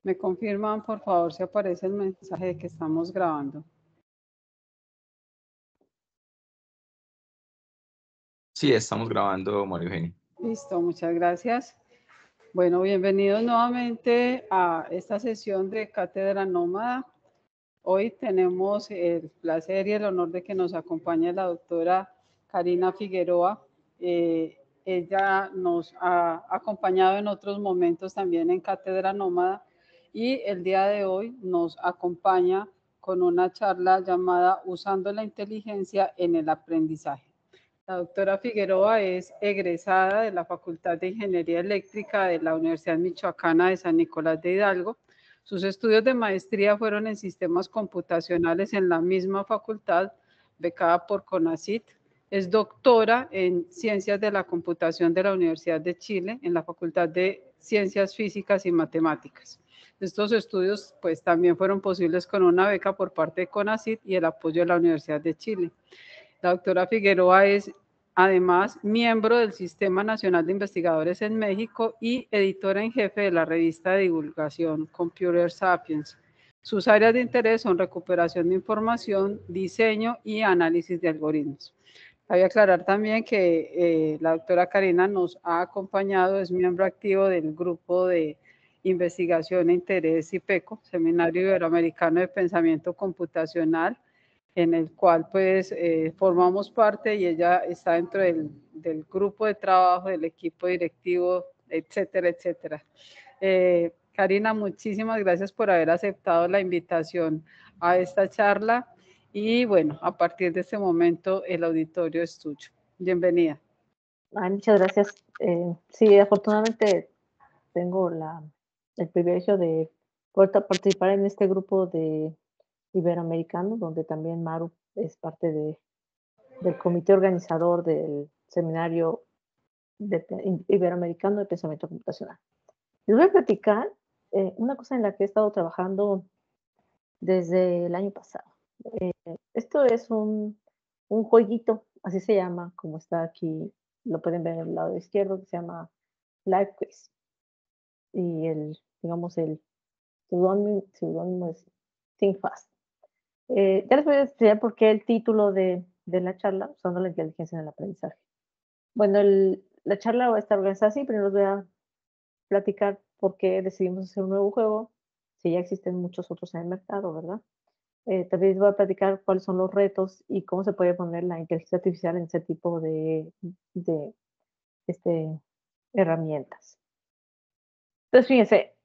Me confirman, por favor, si aparece el mensaje de que estamos grabando. Sí, estamos grabando, María Eugenia. Listo, muchas gracias. Bueno, bienvenidos nuevamente a esta sesión de Cátedra Nómada. Hoy tenemos el placer y el honor de que nos acompañe la doctora Karina Figueroa. Ella nos ha acompañado en otros momentos también en Cátedra Nómada y el día de hoy nos acompaña con una charla llamada Usando la inteligencia en el aprendizaje. La doctora Figueroa es egresada de la Facultad de Ingeniería Eléctrica de la Universidad Michoacana de San Nicolás de Hidalgo. Sus estudios de maestría fueron en sistemas computacionales en la misma facultad, becada por CONACYT. Es doctora en Ciencias de la Computación de la Universidad de Chile, en la Facultad de Ciencias Físicas y Matemáticas. Estos estudios pues también fueron posibles con una beca por parte de CONACYT y el apoyo de la Universidad de Chile. La doctora Figueroa es además miembro del Sistema Nacional de Investigadores en México y editora en jefe de la revista de divulgación Computer Sapiens. Sus áreas de interés son recuperación de información, diseño y análisis de algoritmos. Hay que aclarar también que la doctora Karina nos ha acompañado, es miembro activo del grupo de investigación e interés IPECO, Seminario Iberoamericano de Pensamiento Computacional, en el cual pues formamos parte y ella está dentro del grupo de trabajo, del equipo directivo, etcétera, etcétera. Karina, muchísimas gracias por haber aceptado la invitación a esta charla y bueno, a partir de este momento el auditorio es tuyo. Bienvenida. Ay, muchas gracias. Sí, afortunadamente tengo el privilegio de poder participar en este grupo de iberoamericano, donde también Maru es parte del comité organizador del seminario iberoamericano de pensamiento computacional. Les voy a platicar una cosa en la que he estado trabajando desde el año pasado. Esto es un jueguito, así se llama, como está aquí, lo pueden ver en el lado izquierdo, que se llama Live Quiz. Y digamos, el seudónimo es Think Fast. Ya les voy a explicar por qué el título de la charla, usando la inteligencia en el aprendizaje. Bueno, la charla va a estar organizada así, pero les voy a platicar por qué decidimos hacer un nuevo juego, si ya existen muchos otros en el mercado, ¿verdad? También les voy a platicar cuáles son los retos y cómo se puede poner la inteligencia artificial en ese tipo de herramientas. Entonces, fíjense,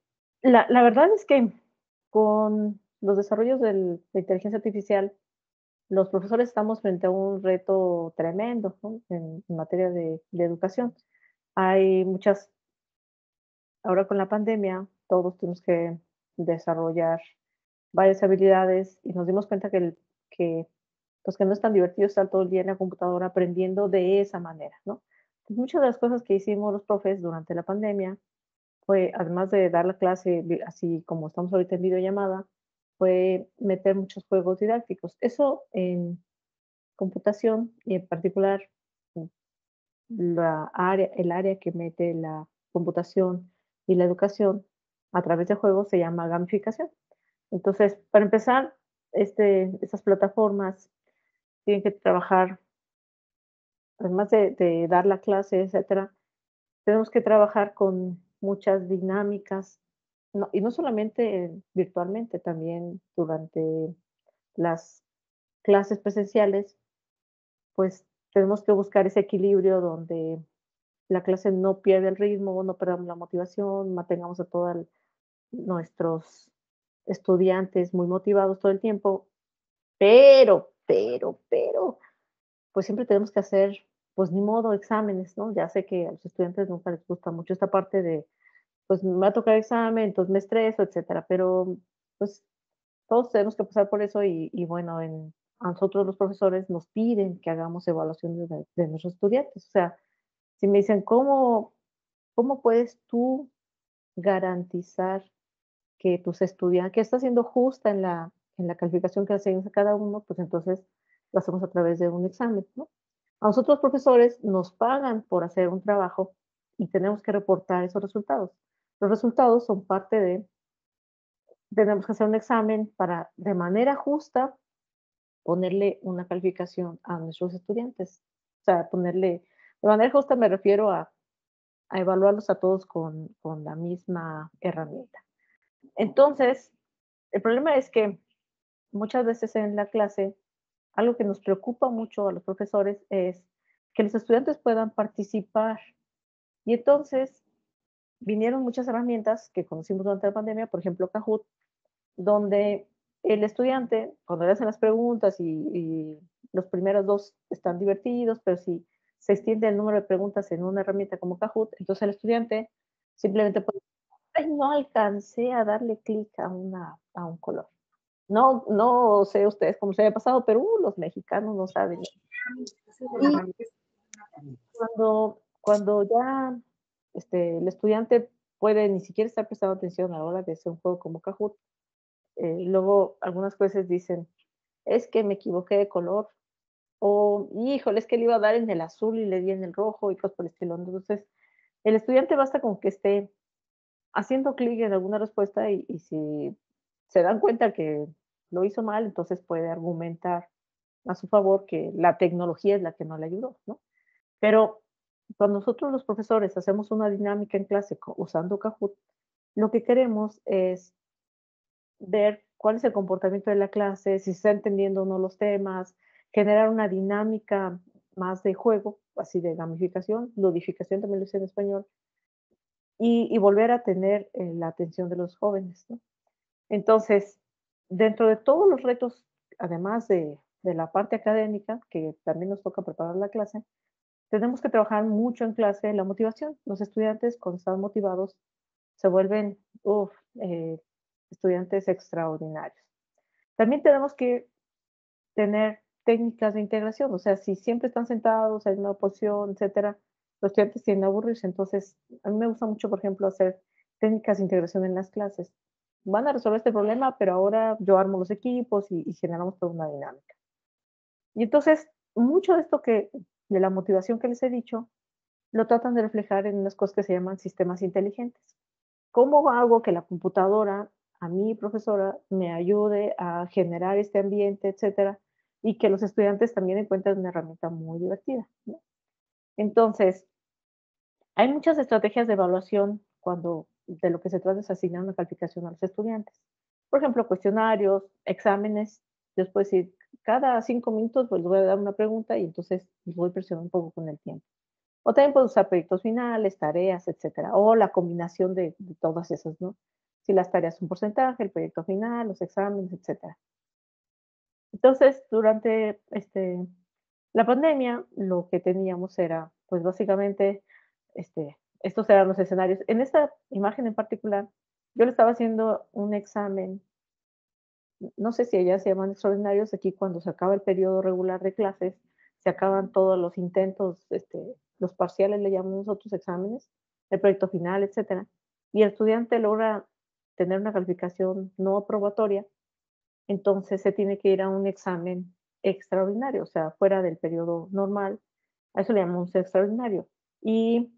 la verdad es que con los desarrollos de inteligencia artificial, los profesores estamos frente a un reto tremendo, ¿no? En materia de educación. Hay muchas, ahora con la pandemia, todos tenemos que desarrollar varias habilidades y nos dimos cuenta pues que no es tan divertido estar todo el día en la computadora aprendiendo de esa manera, ¿no? Pues muchas de las cosas que hicimos los profes durante la pandemia fue, además de dar la clase así como estamos ahorita en videollamada, fue meter muchos juegos didácticos. Eso en computación y en particular el área que mete la computación y la educación a través de juegos se llama gamificación. Entonces, para empezar, estas plataformas tienen que trabajar, además de dar la clase, etcétera, tenemos que trabajar con muchas dinámicas, y no solamente virtualmente, también durante las clases presenciales, pues tenemos que buscar ese equilibrio donde la clase no pierda el ritmo, no perdamos la motivación, mantengamos a todos nuestros estudiantes muy motivados todo el tiempo, pero, pues siempre tenemos que hacer, pues ni modo, exámenes, ¿no? Ya sé que a los estudiantes nunca les gusta mucho esta parte de, pues me va a tocar examen, entonces me estreso, etcétera, pero pues todos tenemos que pasar por eso y bueno, a nosotros los profesores nos piden que hagamos evaluaciones de nuestros estudiantes. O sea, si me dicen, ¿cómo puedes tú garantizar que tus estudiantes, que está siendo justa en la calificación que hacen a cada uno? Pues entonces lo hacemos a través de un examen, ¿no? A nosotros los profesores nos pagan por hacer un trabajo y tenemos que reportar esos resultados. Los resultados son parte de tenemos que hacer un examen para, de manera justa, ponerle una calificación a nuestros estudiantes. O sea, ponerle, de manera justa me refiero a evaluarlos a todos con la misma herramienta. Entonces, el problema es que muchas veces en la clase, algo que nos preocupa mucho a los profesores es que los estudiantes puedan participar. Y entonces vinieron muchas herramientas que conocimos durante la pandemia, por ejemplo, Kahoot, donde el estudiante, cuando le hacen las preguntas y los primeros dos están divertidos, pero si se extiende el número de preguntas en una herramienta como Kahoot, entonces el estudiante simplemente puede, ay, no alcancé a darle clic a un color. No, no sé ustedes cómo se haya pasado, pero los mexicanos no saben. Y cuando ya el estudiante puede ni siquiera estar prestando atención a la hora de hacer un juego como Kahoot, luego algunas veces dicen, es que me equivoqué de color, o híjole, es que le iba a dar en el azul y le di en el rojo y cosas por el estilo. Entonces, el estudiante basta con que esté haciendo clic en alguna respuesta y si se dan cuenta que lo hizo mal, entonces puede argumentar a su favor que la tecnología es la que no le ayudó, ¿no? Pero cuando nosotros los profesores hacemos una dinámica en clase usando Kahoot, lo que queremos es ver cuál es el comportamiento de la clase, si se está entendiendo o no los temas, generar una dinámica más de juego, así de gamificación, ludificación también lo hice en español, y volver a tener la atención de los jóvenes, ¿no? Entonces, dentro de todos los retos, además de la parte académica, que también nos toca preparar la clase, tenemos que trabajar mucho en clase la motivación. Los estudiantes, cuando están motivados, se vuelven eh, estudiantes extraordinarios. También tenemos que tener técnicas de integración, o sea, si siempre están sentados en una posición, etcétera, los estudiantes tienden a aburrirse. Entonces, a mí me gusta mucho, por ejemplo, hacer técnicas de integración en las clases. Van a resolver este problema, pero ahora yo armo los equipos y generamos toda una dinámica. Y entonces, mucho de esto de la motivación que les he dicho, lo tratan de reflejar en unas cosas que se llaman sistemas inteligentes. ¿Cómo hago que la computadora, a mi profesora, me ayude a generar este ambiente, etcétera? Y que los estudiantes también encuentren una herramienta muy divertida, ¿no? Entonces, hay muchas estrategias de evaluación cuando de lo que se trata es asignar una calificación a los estudiantes. Por ejemplo, cuestionarios, exámenes. Yo puedo decir, cada 5 minutos pues les voy a dar una pregunta y entonces les voy presionando un poco con el tiempo. O también puedo usar proyectos finales, tareas, etcétera, o la combinación de todas esas, ¿no? Si las tareas son porcentaje, el proyecto final, los exámenes, etcétera. Entonces, durante la pandemia, lo que teníamos era, pues básicamente, estos eran los escenarios. En esta imagen en particular, yo le estaba haciendo un examen, no sé si allá se llaman extraordinarios, aquí cuando se acaba el periodo regular de clases, se acaban todos los intentos, los parciales le llamamos nosotros exámenes, el proyecto final, etcétera, y el estudiante logra tener una calificación no aprobatoria, entonces se tiene que ir a un examen extraordinario, o sea, fuera del periodo normal, a eso le llamamos extraordinario. Y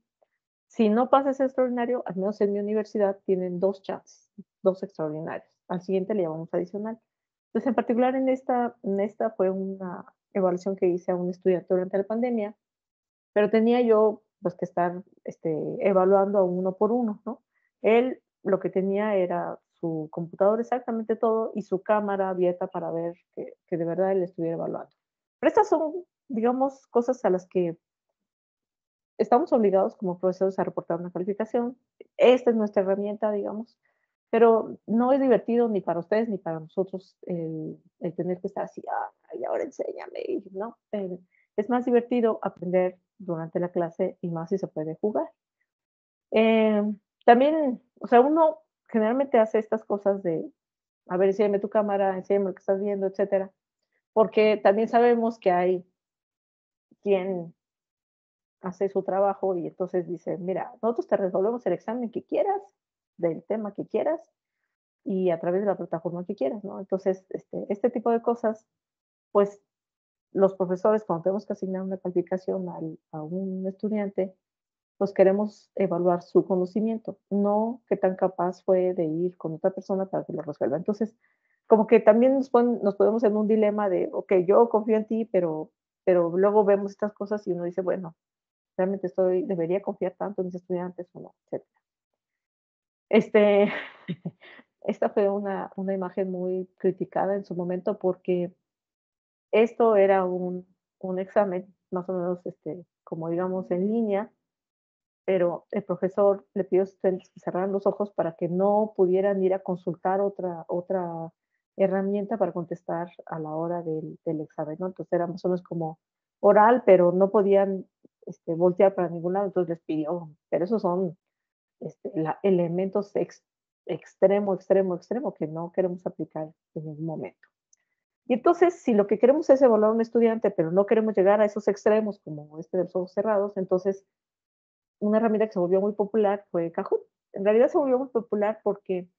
si no pasa ese extraordinario, al menos en mi universidad tienen 2 chances, 2 extraordinarios. Al siguiente le llamamos adicional. Entonces, en particular en esta fue una evaluación que hice a un estudiante durante la pandemia, pero tenía yo, pues, que estar, evaluando a uno por uno, ¿no? Él lo que tenía era su computador, exactamente todo, y su cámara abierta para ver que de verdad él estuviera evaluando. Pero estas son, digamos, cosas a las que estamos obligados como profesores a reportar una calificación. Esta es nuestra herramienta, digamos, pero no es divertido ni para ustedes ni para nosotros el tener que estar así, ay, ahora enséñame, ¿no? Es más divertido aprender durante la clase y más si se puede jugar. Eh, También, o sea, uno generalmente hace estas cosas de, a ver, enséñame tu cámara, enséñame lo que estás viendo, etcétera, porque también sabemos que hay quien hace su trabajo y entonces dice, mira, nosotros te resolvemos el examen que quieras, del tema que quieras y a través de la plataforma que quieras, ¿no? Entonces, este tipo de cosas, pues los profesores, cuando tenemos que asignar una calificación a un estudiante, pues queremos evaluar su conocimiento, no qué tan capaz fue de ir con otra persona para que lo resuelva. Entonces, como que también nos podemos en un dilema de, ok, yo confío en ti, pero luego vemos estas cosas y uno dice, bueno, realmente debería confiar tanto en mis estudiantes o no, etcétera. Este, esta fue una imagen muy criticada en su momento porque esto era un examen más o menos, como digamos, en línea, pero el profesor le pidió a sus estudiantes que cerraran los ojos para que no pudieran ir a consultar otra herramienta para contestar a la hora del examen, ¿no? Entonces era más o menos como oral, pero no podían voltear para ningún lado, entonces les pidió, pero esos son elementos extremo, extremo, extremo que no queremos aplicar en ningún momento. Y entonces, si lo que queremos es evaluar a un estudiante, pero no queremos llegar a esos extremos como este de los ojos cerrados, entonces una herramienta que se volvió muy popular fue Kahoot. En realidad se volvió muy popular porque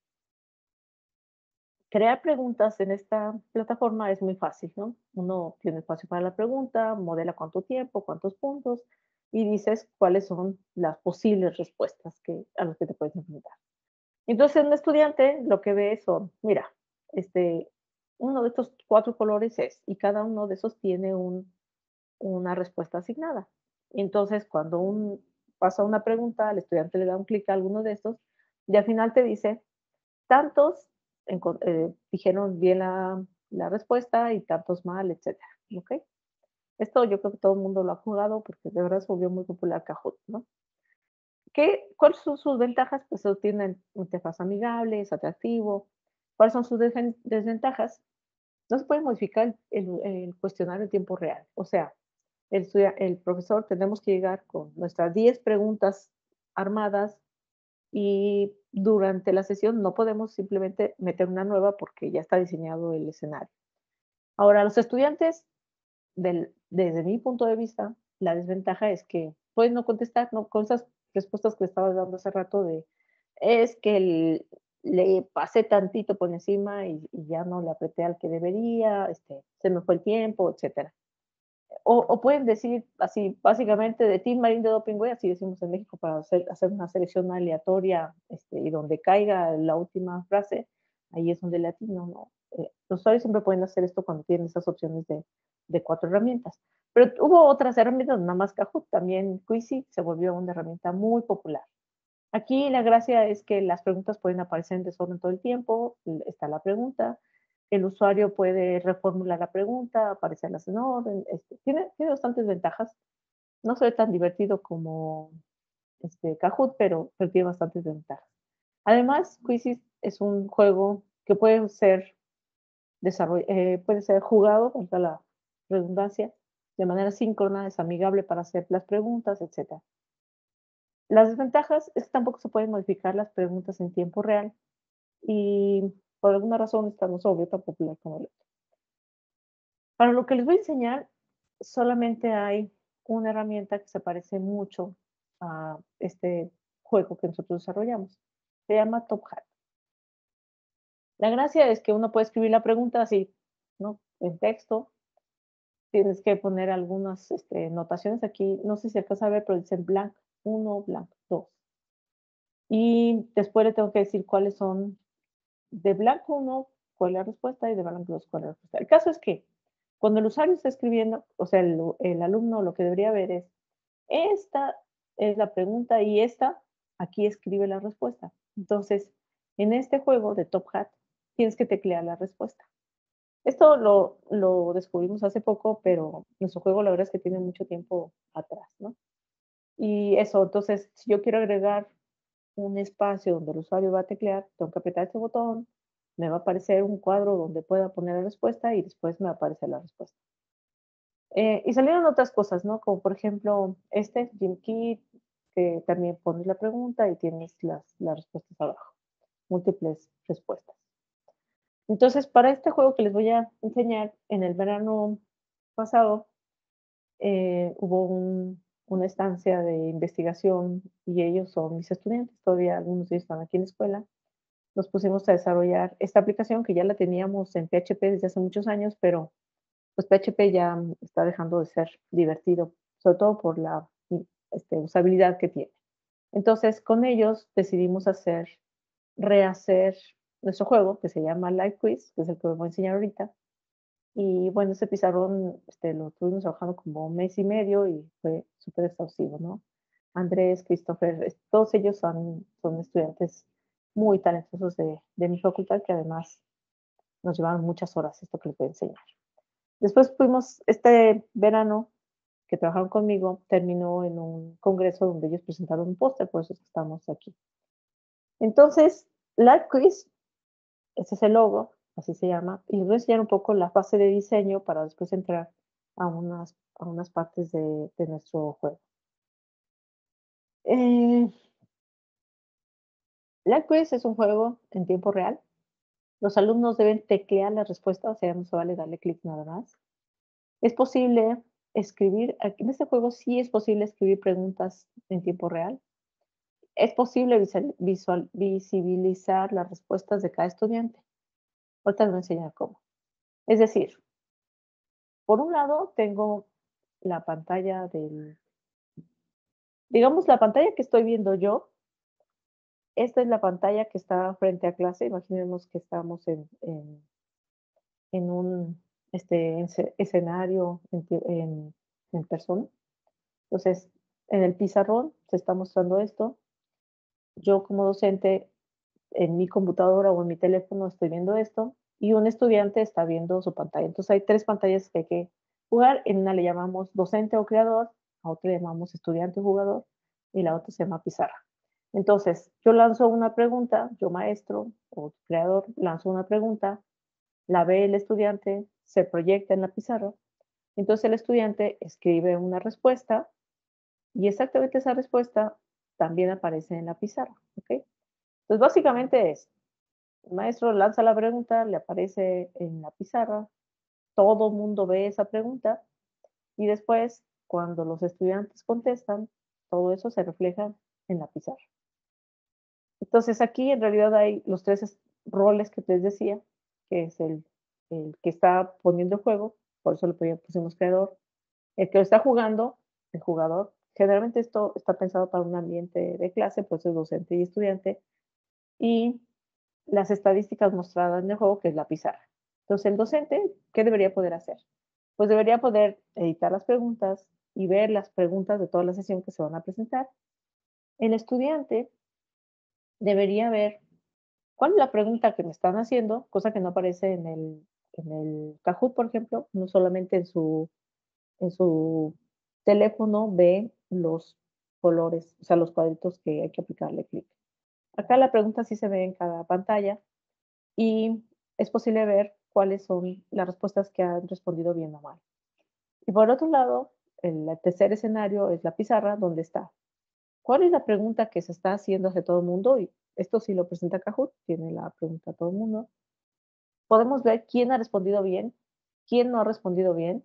crear preguntas en esta plataforma es muy fácil, ¿no? Uno tiene espacio para la pregunta, modela cuánto tiempo, cuántos puntos y dices cuáles son las posibles respuestas a las que te puedes enfrentar. Entonces, un estudiante lo que ve son, mira, uno de estos 4 colores es, y cada uno de esos tiene una respuesta asignada. Entonces, cuando pasa una pregunta, el estudiante le da un clic a alguno de estos y al final te dice, tantos dijeron bien la respuesta y tantos mal, etcétera. ¿Ok? Esto yo creo que todo el mundo lo ha jugado porque de verdad se volvió muy popular Kahoot, ¿no? ¿Cuáles son sus ventajas? Pues tiene una interfaz amigable, es atractivo. ¿Cuáles son sus desventajas? No se puede modificar el cuestionario en tiempo real. O sea, el profesor tenemos que llegar con nuestras 10 preguntas armadas y durante la sesión no podemos simplemente meter una nueva porque ya está diseñado el escenario. Ahora, los estudiantes, desde mi punto de vista, la desventaja es que pueden no contestar, ¿no? Con esas respuestas que estaba dando hace rato es que le pasé tantito por encima y ya no le apreté al que debería, se me fue el tiempo, etcétera. O pueden decir así, básicamente, de Team Marín de Doping Way, así decimos en México, para hacer una selección aleatoria, y donde caiga la última frase, ahí es donde le atino, ¿no? Los usuarios siempre pueden hacer esto cuando tienen esas opciones de 4 herramientas. Pero hubo otras herramientas, nada más Kahoot, también Quizy se volvió una herramienta muy popular. Aquí la gracia es que las preguntas pueden aparecer en desorden todo el tiempo, está la pregunta, el usuario puede reformular la pregunta, aparecerlas en orden, tiene bastantes ventajas. No se ve tan divertido como Kahoot, pero tiene bastantes ventajas. Además, Quizzes es un juego que puede ser jugado, contra la redundancia, de manera síncrona, es amigable para hacer las preguntas, etc. Las desventajas es que tampoco se pueden modificar las preguntas en tiempo real y por alguna razón esta no se volvió tan popular como el otro. Para lo que les voy a enseñar, solamente hay una herramienta que se parece mucho a este juego que nosotros desarrollamos. Se llama Top Hat. La gracia es que uno puede escribir la pregunta así, ¿no? En texto. Tienes que poner algunas notaciones aquí. No sé si acá sabe, pero dicen blank 1, blank 2. Y después le tengo que decir cuáles son de blanco 1, cuál es la respuesta, y de blanco 2, cuál es la respuesta. El caso es que cuando el usuario está escribiendo, o sea, el alumno lo que debería ver es, esta es la pregunta y aquí escribe la respuesta. Entonces, en este juego de Top Hat, tienes que teclear la respuesta. Esto lo descubrimos hace poco, pero nuestro juego la verdad es que tiene mucho tiempo atrás, ¿no? Y eso, entonces, si yo quiero agregar un espacio donde el usuario va a teclear, tengo que apretar este botón, me va a aparecer un cuadro donde pueda poner la respuesta y después me va a aparecer la respuesta. Y salieron otras cosas, ¿no? Como por ejemplo, Jim Key, que también pones la pregunta y tienes las respuestas abajo, múltiples respuestas. Entonces, para este juego que les voy a enseñar, en el verano pasado hubo una estancia de investigación y ellos son mis estudiantes, todavía algunos de ellos están aquí en la escuela. Nos pusimos a desarrollar esta aplicación que ya la teníamos en PHP desde hace muchos años, pero pues PHP ya está dejando de ser divertido, sobre todo por usabilidad que tiene. Entonces, con ellos decidimos rehacer nuestro juego, que se llama Live Quiz, que es el que les voy a enseñar ahorita. Y bueno, ese pizarrón lo estuvimos trabajando como un mes y medio y fue súper exhaustivo, ¿no? Andrés, Christopher, todos ellos son estudiantes muy talentosos de mi facultad, que además nos llevaron muchas horas esto que les voy a enseñar. Después fuimos, este verano que trabajaron conmigo, terminó en un congreso donde ellos presentaron un póster, por eso es que estamos aquí. Entonces, Live Quiz, ese es el logo, así se llama, y les voy a enseñar un poco la fase de diseño para después entrar a unas partes de nuestro juego. Live Quiz es un juego en tiempo real. Los alumnos deben teclear la respuesta, o sea, no se vale darle clic nada más. Es posible escribir, en este juego sí es posible escribir preguntas en tiempo real. Es posible visibilizar las respuestas de cada estudiante. Ahorita les voy a enseñar cómo. Es decir, por un lado tengo la pantalla digamos, la pantalla que estoy viendo yo. Esta es la pantalla que está frente a clase. Imaginemos que estamos en un escenario en persona. Entonces, en el pizarrón se está mostrando esto. Yo como docente en mi computadora o en mi teléfono estoy viendo esto y un estudiante está viendo su pantalla. Entonces hay tres pantallas que hay que jugar. En una le llamamos docente o creador, a otra le llamamos estudiante o jugador y la otra se llama pizarra. Entonces, yo lanzo una pregunta, yo maestro o creador lanzo una pregunta, la ve el estudiante, se proyecta en la pizarra, entonces el estudiante escribe una respuesta y exactamente esa respuesta también aparece en la pizarra, ¿ok? Entonces, básicamente es, el maestro lanza la pregunta, le aparece en la pizarra, todo el mundo ve esa pregunta y después, cuando los estudiantes contestan, todo eso se refleja en la pizarra. Entonces, aquí en realidad hay los tres roles que les decía, que es el que está poniendo el juego, por eso le pusimos creador, el que lo está jugando, el jugador. Generalmente esto está pensado para un ambiente de clase, pues es docente y estudiante, y las estadísticas mostradas en el juego, que es la pizarra. Entonces, el docente, ¿qué debería poder hacer? Pues debería poder editar las preguntas y ver las preguntas de toda la sesión que se van a presentar. El estudiante debería ver cuál es la pregunta que me están haciendo, cosa que no aparece en el Kahoot, por ejemplo, no solamente en su teléfono ve los colores, o sea, los cuadritos que hay que aplicarle clic. Acá la pregunta sí se ve en cada pantalla y es posible ver cuáles son las respuestas que han respondido bien o mal. Y por otro lado, el tercer escenario es la pizarra, donde está. ¿Cuál es la pregunta que se está haciendo hacia todo el mundo? Y esto sí lo presenta Kahoot, tiene la pregunta a todo el mundo. Podemos ver quién ha respondido bien, quién no ha respondido bien,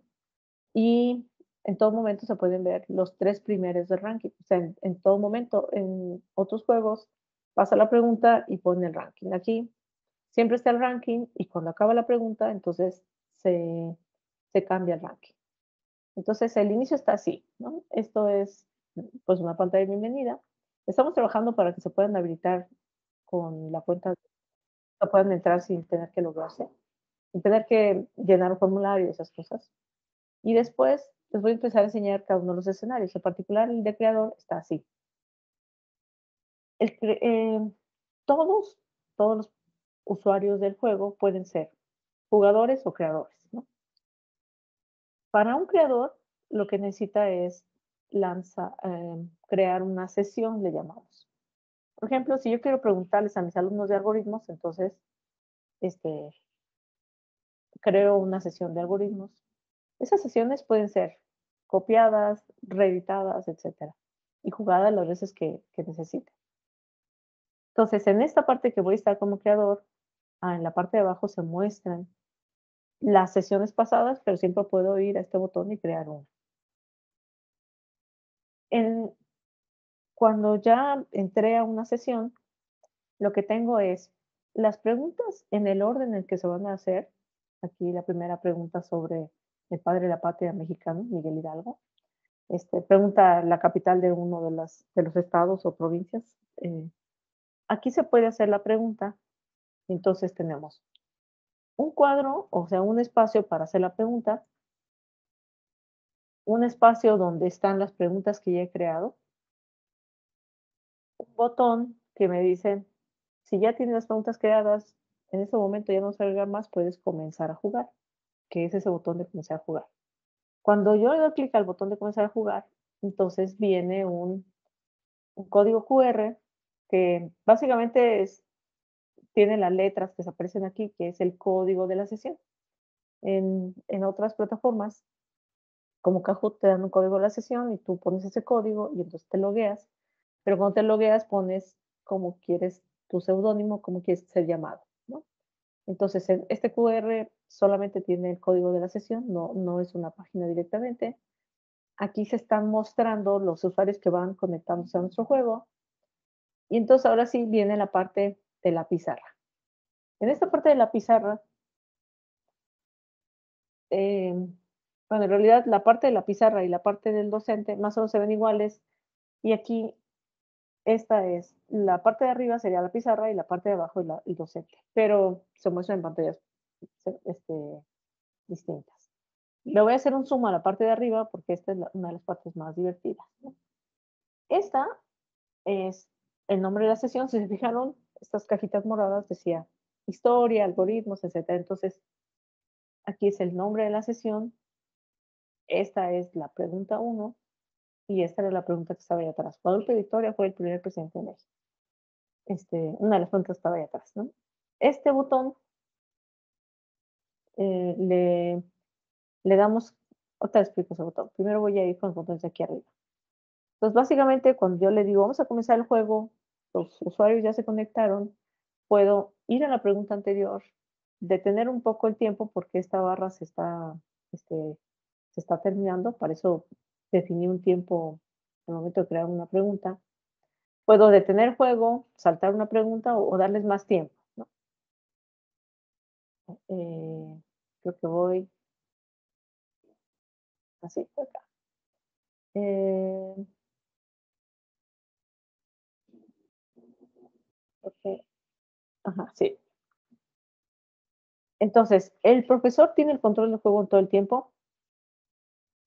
y en todo momento se pueden ver los tres primeros del ranking. O sea, en todo momento, en otros juegos, pasa la pregunta y pone el ranking. Aquí siempre está el ranking y cuando acaba la pregunta, entonces se cambia el ranking. Entonces el inicio está así, ¿no? Esto es pues una pantalla de bienvenida. Estamos trabajando para que se puedan habilitar con la cuenta, que puedan entrar sin tener que loguearse, sin tener que llenar un formulario y esas cosas. Y después les voy a empezar a enseñar cada uno de los escenarios. En particular, el de creador está así. El todos los usuarios del juego pueden ser jugadores o creadores, ¿no? Para un creador, lo que necesita es crear una sesión, le llamamos. Por ejemplo, si yo quiero preguntarles a mis alumnos de algoritmos, entonces este, creo una sesión de algoritmos. Esas sesiones pueden ser copiadas, reeditadas, etcétera, y jugadas las veces que necesite. Entonces, en esta parte que voy a estar como creador, en la parte de abajo se muestran las sesiones pasadas, pero siempre puedo ir a este botón y crear una. Cuando ya entré a una sesión, lo que tengo es las preguntas en el orden en que se van a hacer. Aquí la primera pregunta sobre el padre de la patria mexicano, Miguel Hidalgo. pregunta la capital de uno de los estados o provincias. Aquí se puede hacer la pregunta. Entonces tenemos un cuadro, o sea, un espacio para hacer la pregunta, un espacio donde están las preguntas que ya he creado, un botón que me dice, si ya tienes las preguntas creadas, en ese momento ya no se agregar más, puedes comenzar a jugar, que es ese botón de comenzar a jugar. Cuando yo le doy clic al botón de comenzar a jugar, entonces viene un código QR que básicamente tiene las letras que se aparecen aquí, que es el código de la sesión. En otras plataformas, como Kahoot, te dan un código de la sesión y tú pones ese código y entonces te logueas. Pero cuando te logueas pones cómo quieres tu seudónimo, cómo quieres ser llamado, ¿no? Entonces, este QR solamente tiene el código de la sesión, no es una página directamente. Aquí se están mostrando los usuarios que van conectándose a nuestro juego. Y entonces ahora sí viene la parte de la pizarra. En esta parte de la pizarra, bueno, en realidad la parte de la pizarra y la parte del docente más o menos se ven iguales. Y aquí, esta es, la parte de arriba sería la pizarra y la parte de abajo el docente. Pero se muestran en pantallas distintas. Le voy a hacer un zoom a la parte de arriba porque esta es una de las partes más divertidas, ¿no? Esta es el nombre de la sesión. Si se fijaron, estas cajitas moradas decía historia, algoritmos, etcétera. Entonces, aquí es el nombre de la sesión. Esta es la pregunta 1 y esta era la pregunta que estaba ahí atrás. Guadalupe Victoria fue el primer presidente de México. Una de las preguntas estaba ahí atrás, ¿no? Este botón le damos, otra vez explico ese botón. Primero voy a ir con los botones de aquí arriba. Entonces, básicamente, cuando yo le digo, vamos a comenzar el juego, los usuarios ya se conectaron, puedo ir a la pregunta anterior, detener un poco el tiempo porque esta barra se está terminando, para eso definí un tiempo al momento de crear una pregunta. Puedo detener el juego, saltar una pregunta o darles más tiempo, ¿no? Creo que voy así, por acá. Ok. Ajá, sí. Entonces, el profesor tiene el control del juego todo el tiempo.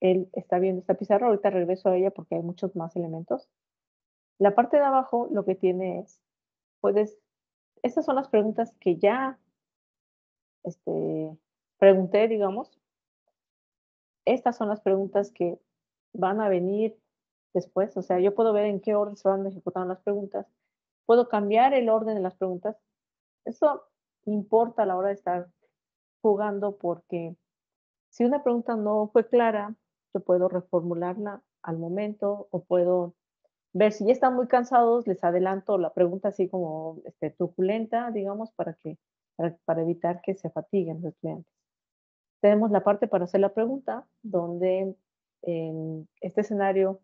Él está viendo esta pizarra, ahorita regreso a ella porque hay muchos más elementos. La parte de abajo lo que tiene es, estas son las preguntas que ya pregunté, digamos. Estas son las preguntas que van a venir después, o sea, yo puedo ver en qué orden se van ejecutando las preguntas. Puedo cambiar el orden de las preguntas. Eso importa a la hora de estar jugando porque si una pregunta no fue clara, yo puedo reformularla al momento o puedo ver si ya están muy cansados, les adelanto la pregunta así como truculenta, digamos, para evitar que se fatiguen los estudiantes. Tenemos la parte para hacer la pregunta, donde en este escenario,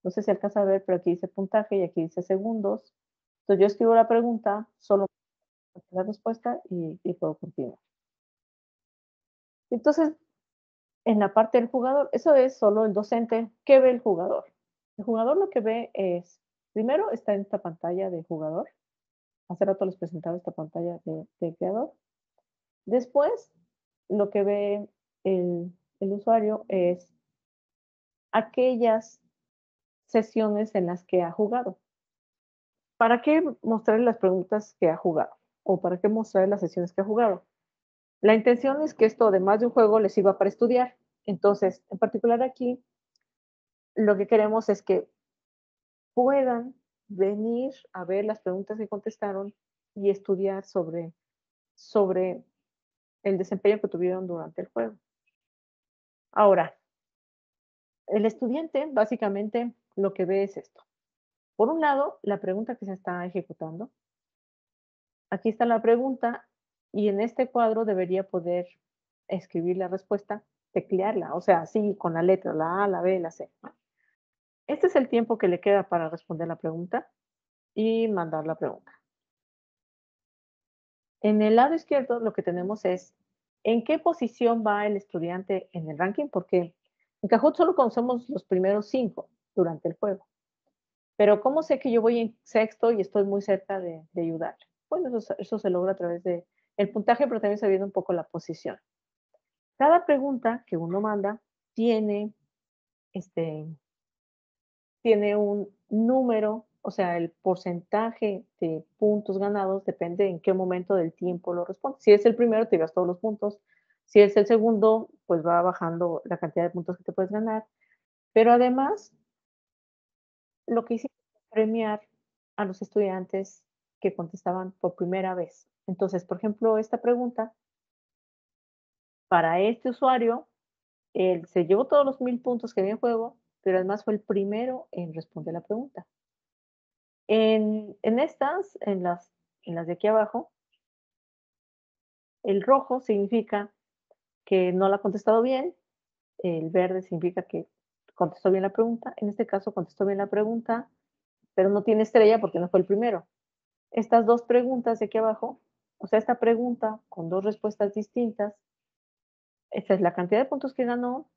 no sé si alcanza a ver, pero aquí dice puntaje y aquí dice segundos. Entonces yo escribo la pregunta, solo la respuesta y puedo continuar. Entonces, en la parte del jugador, eso es solo el docente. ¿Qué ve el jugador? El jugador lo que ve es, primero está en esta pantalla de jugador. Hace rato les presentaba esta pantalla de creador. Después, lo que ve el usuario es aquellas sesiones en las que ha jugado. ¿Para qué mostrar las preguntas que ha jugado? ¿O para qué mostrar las sesiones que ha jugado? La intención es que esto, además de un juego, les sirva para estudiar. Entonces, en particular aquí, lo que queremos es que puedan venir a ver las preguntas que contestaron y estudiar sobre el desempeño que tuvieron durante el juego. Ahora, el estudiante básicamente lo que ve es esto. Por un lado, la pregunta que se está ejecutando. Aquí está la pregunta y en este cuadro debería poder escribir la respuesta, teclearla, o sea, así con la letra, la A, la B, la C. Este es el tiempo que le queda para responder la pregunta y mandar la pregunta. En el lado izquierdo lo que tenemos es en qué posición va el estudiante en el ranking, porque En Kahoot solo conocemos los primeros 5 durante el juego. Pero ¿cómo sé que yo voy en sexto y estoy muy cerca de ayudar? Bueno, eso se logra a través de el puntaje, pero también sabiendo un poco la posición. Cada pregunta que uno manda tiene, este, tiene un número, o sea, el porcentaje de puntos ganados depende en qué momento del tiempo lo respondes. Si es el primero, te llevas todos los puntos. Si es el segundo, pues va bajando la cantidad de puntos que te puedes ganar. Pero además, lo que hicimos fue premiar a los estudiantes que contestaban por primera vez. Entonces, por ejemplo, esta pregunta, para este usuario, él se llevó todos los 1000 puntos que había en juego, pero además fue el primero en responder la pregunta. En estas, en las de aquí abajo, el rojo significa que no la ha contestado bien, el verde significa que contestó bien la pregunta. En este caso contestó bien la pregunta, pero no tiene estrella porque no fue el primero. Estas 2 preguntas de aquí abajo, o sea, esta pregunta con 2 respuestas distintas, esta es la cantidad de puntos que ganó,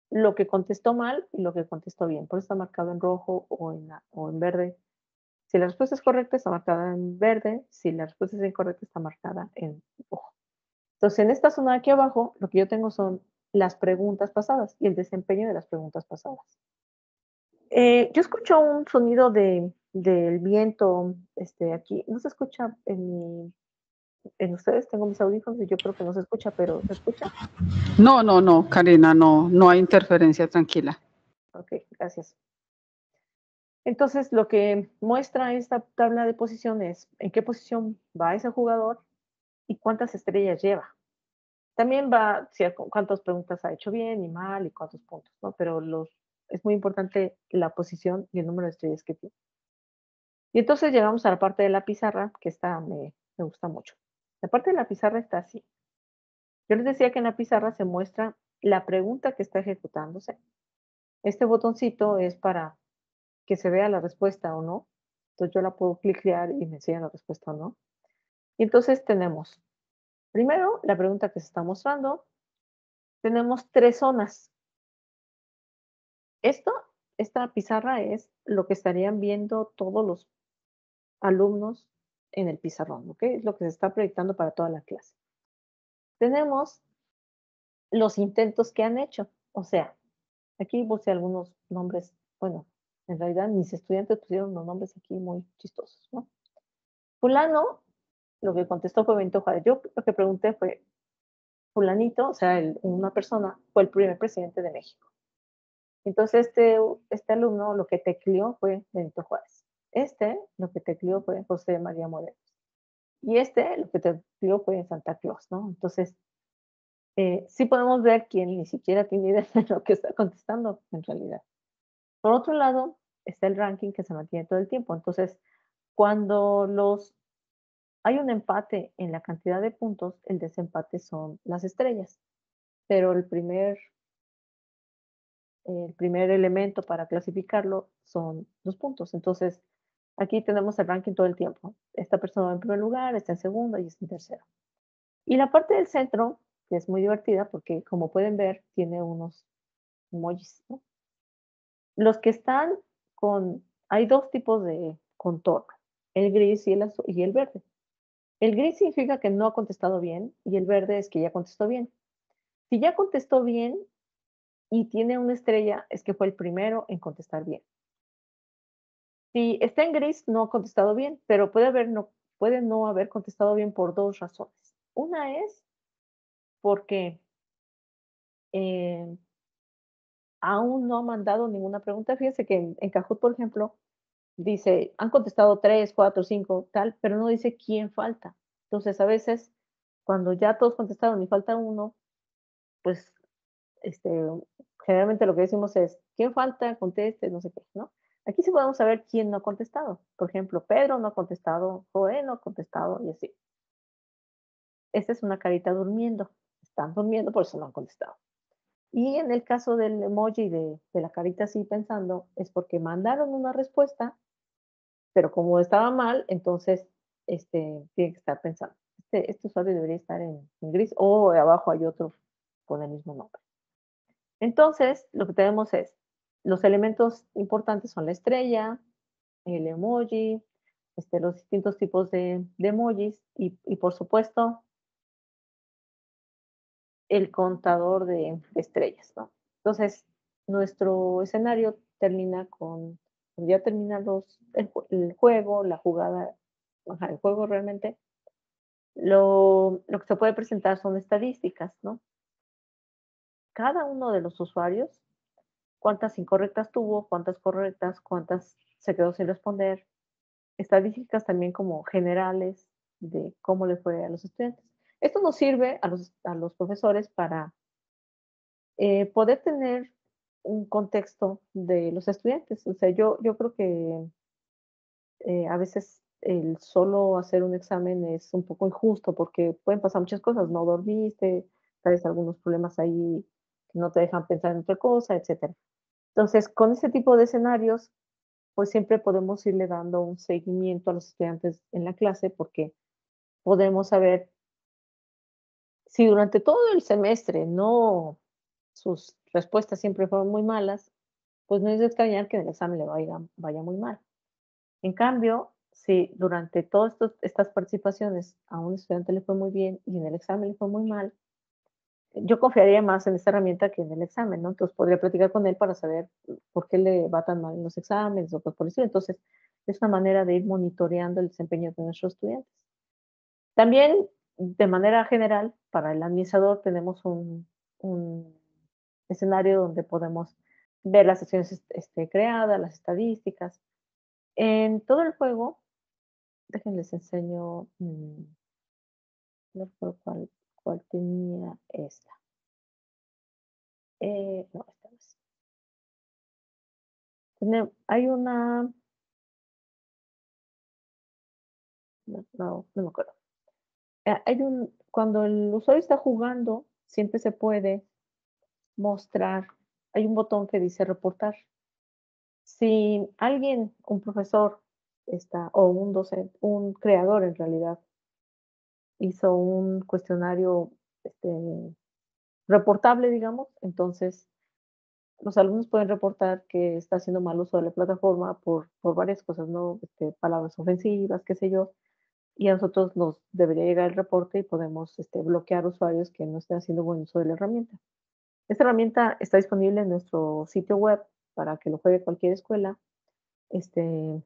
lo que contestó mal y lo que contestó bien. Por eso está marcado en rojo o en verde. Si la respuesta es correcta, está marcada en verde. Si la respuesta es incorrecta, está marcada en rojo. Entonces, en esta zona de aquí abajo, lo que yo tengo son las preguntas pasadas y el desempeño de las preguntas pasadas. Yo escucho un sonido del viento aquí. No se escucha en ustedes. Tengo mis audífonos y yo creo que no se escucha, pero ¿se escucha? No, Karina, no hay interferencia, tranquila. Ok, gracias. Entonces, lo que muestra esta tabla de posiciones, en qué posición va ese jugador y cuántas estrellas lleva. También va cuántas preguntas ha hecho bien y mal y cuántos puntos, ¿no? Pero es muy importante la posición y el número de estrellas que tiene. Y entonces llegamos a la parte de la pizarra, que me gusta mucho. La parte de la pizarra está así. Yo les decía que en la pizarra se muestra la pregunta que está ejecutándose. Este botoncito es para que se vea la respuesta o no. Entonces yo la puedo cliquear y me enseña la respuesta o no. Y entonces tenemos, primero, la pregunta que se está mostrando. Tenemos 3 zonas. Esta pizarra es lo que estarían viendo todos los alumnos en el pizarrón, ¿ok? Es lo que se está proyectando para toda la clase. Tenemos los intentos que han hecho. O sea, aquí puse algunos nombres, bueno, en realidad mis estudiantes pusieron unos nombres aquí muy chistosos, ¿no? Fulano, lo que contestó fue Benito Juárez. Yo lo que pregunté fue, fulanito, o sea, una persona, fue el primer presidente de México. Entonces, este alumno lo que tecleó fue Benito Juárez. Lo que tecleó fue José María Morelos. Y lo que tecleó fue Santa Claus, ¿no? Entonces, sí podemos ver quién ni siquiera tiene idea de lo que está contestando en realidad. Por otro lado, está el ranking que se mantiene todo el tiempo. Entonces, cuando hay un empate en la cantidad de puntos, el desempate son las estrellas. Pero el primer elemento para clasificarlo son los puntos. Entonces, aquí tenemos el ranking todo el tiempo. Esta persona va en primer lugar, está en segundo y está en tercero. Y la parte del centro, que es muy divertida porque, como pueden ver, tiene unos emojis, ¿no? Los que están hay 2 tipos de contorno, el gris y el verde. El gris significa que no ha contestado bien y el verde es que ya contestó bien. Si ya contestó bien y tiene una estrella, es que fue el primero en contestar bien. Si está en gris, no ha contestado bien, pero puede no haber contestado bien por 2 razones. Una es porque aún no ha mandado ninguna pregunta. Fíjense que en Kahoot, por ejemplo, dice, han contestado 3, 4, 5, tal, pero no dice quién falta. Entonces, a veces, cuando ya todos contestaron y falta uno, pues, generalmente lo que decimos es, ¿quién falta? Conteste, no sé qué, ¿no? Aquí sí podemos saber quién no ha contestado. Por ejemplo, Pedro no ha contestado, Joé no ha contestado y así. Esta es una carita durmiendo. Están durmiendo, por eso no han contestado. Y en el caso del emoji de la carita así pensando, es porque mandaron una respuesta, pero como estaba mal, entonces tiene que estar pensando. Este usuario debería estar en gris o abajo hay otro con el mismo nombre. Entonces, lo que tenemos es, los elementos importantes son la estrella, el emoji, los distintos tipos de emojis y, por supuesto, el contador de estrellas, ¿no? Entonces, nuestro escenario termina cuando ya termina el juego, la jugada, ajá, el juego realmente, lo que se puede presentar son estadísticas, ¿no? Cada uno de los usuarios, cuántas incorrectas tuvo, cuántas correctas, cuántas se quedó sin responder, estadísticas también como generales de cómo le fue a los estudiantes. Esto nos sirve a los profesores para poder tener un contexto de los estudiantes. O sea, yo creo que a veces el solo hacer un examen es un poco injusto porque pueden pasar muchas cosas, no dormiste, traes algunos problemas ahí que no te dejan pensar en otra cosa, etcétera. Entonces, con ese tipo de escenarios, pues siempre podemos irle dando un seguimiento a los estudiantes en la clase porque podemos saber si durante todo el semestre no, sus respuestas siempre fueron muy malas, pues no es de extrañar que en el examen le vaya muy mal. En cambio, si durante todas estas participaciones a un estudiante le fue muy bien y en el examen le fue muy mal, yo confiaría más en esta herramienta que en el examen, ¿no? Entonces podría platicar con él para saber por qué le va tan mal en los exámenes o cosas por el estilo. Entonces, es una manera de ir monitoreando el desempeño de nuestros estudiantes. También, de manera general, para el administrador tenemos un escenario donde podemos ver las sesiones creadas, las estadísticas. En todo el juego, déjenles enseño, no recuerdo cuál tenía esta. No, esta no es. Hay una, no me acuerdo. Cuando el usuario está jugando, siempre se puede mostrar, hay un botón que dice reportar. Si alguien, un profesor o un docente, un creador en realidad, hizo un cuestionario reportable, digamos, entonces los alumnos pueden reportar que está haciendo mal uso de la plataforma por varias cosas, ¿no? Palabras ofensivas, qué sé yo, y a nosotros nos debería llegar el reporte y podemos bloquear usuarios que no estén haciendo buen uso de la herramienta. Esta herramienta está disponible en nuestro sitio web para que lo juegue cualquier escuela. Este,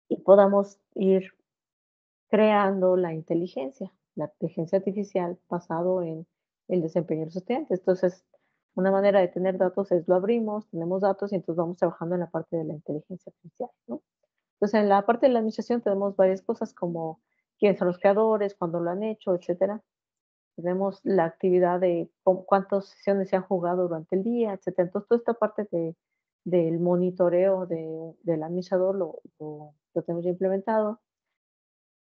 y podamos ir creando la inteligencia artificial basado en el desempeño de los estudiantes. Entonces, una manera de tener datos es lo abrimos, tenemos datos y entonces vamos trabajando en la parte de la inteligencia artificial, ¿no? Entonces, en la parte de la administración tenemos varias cosas como quiénes son los creadores, cuándo lo han hecho, etcétera. Tenemos la actividad de cuántas sesiones se han jugado durante el día, etcétera. Entonces, toda esta parte del monitoreo del administrador lo tenemos ya implementado.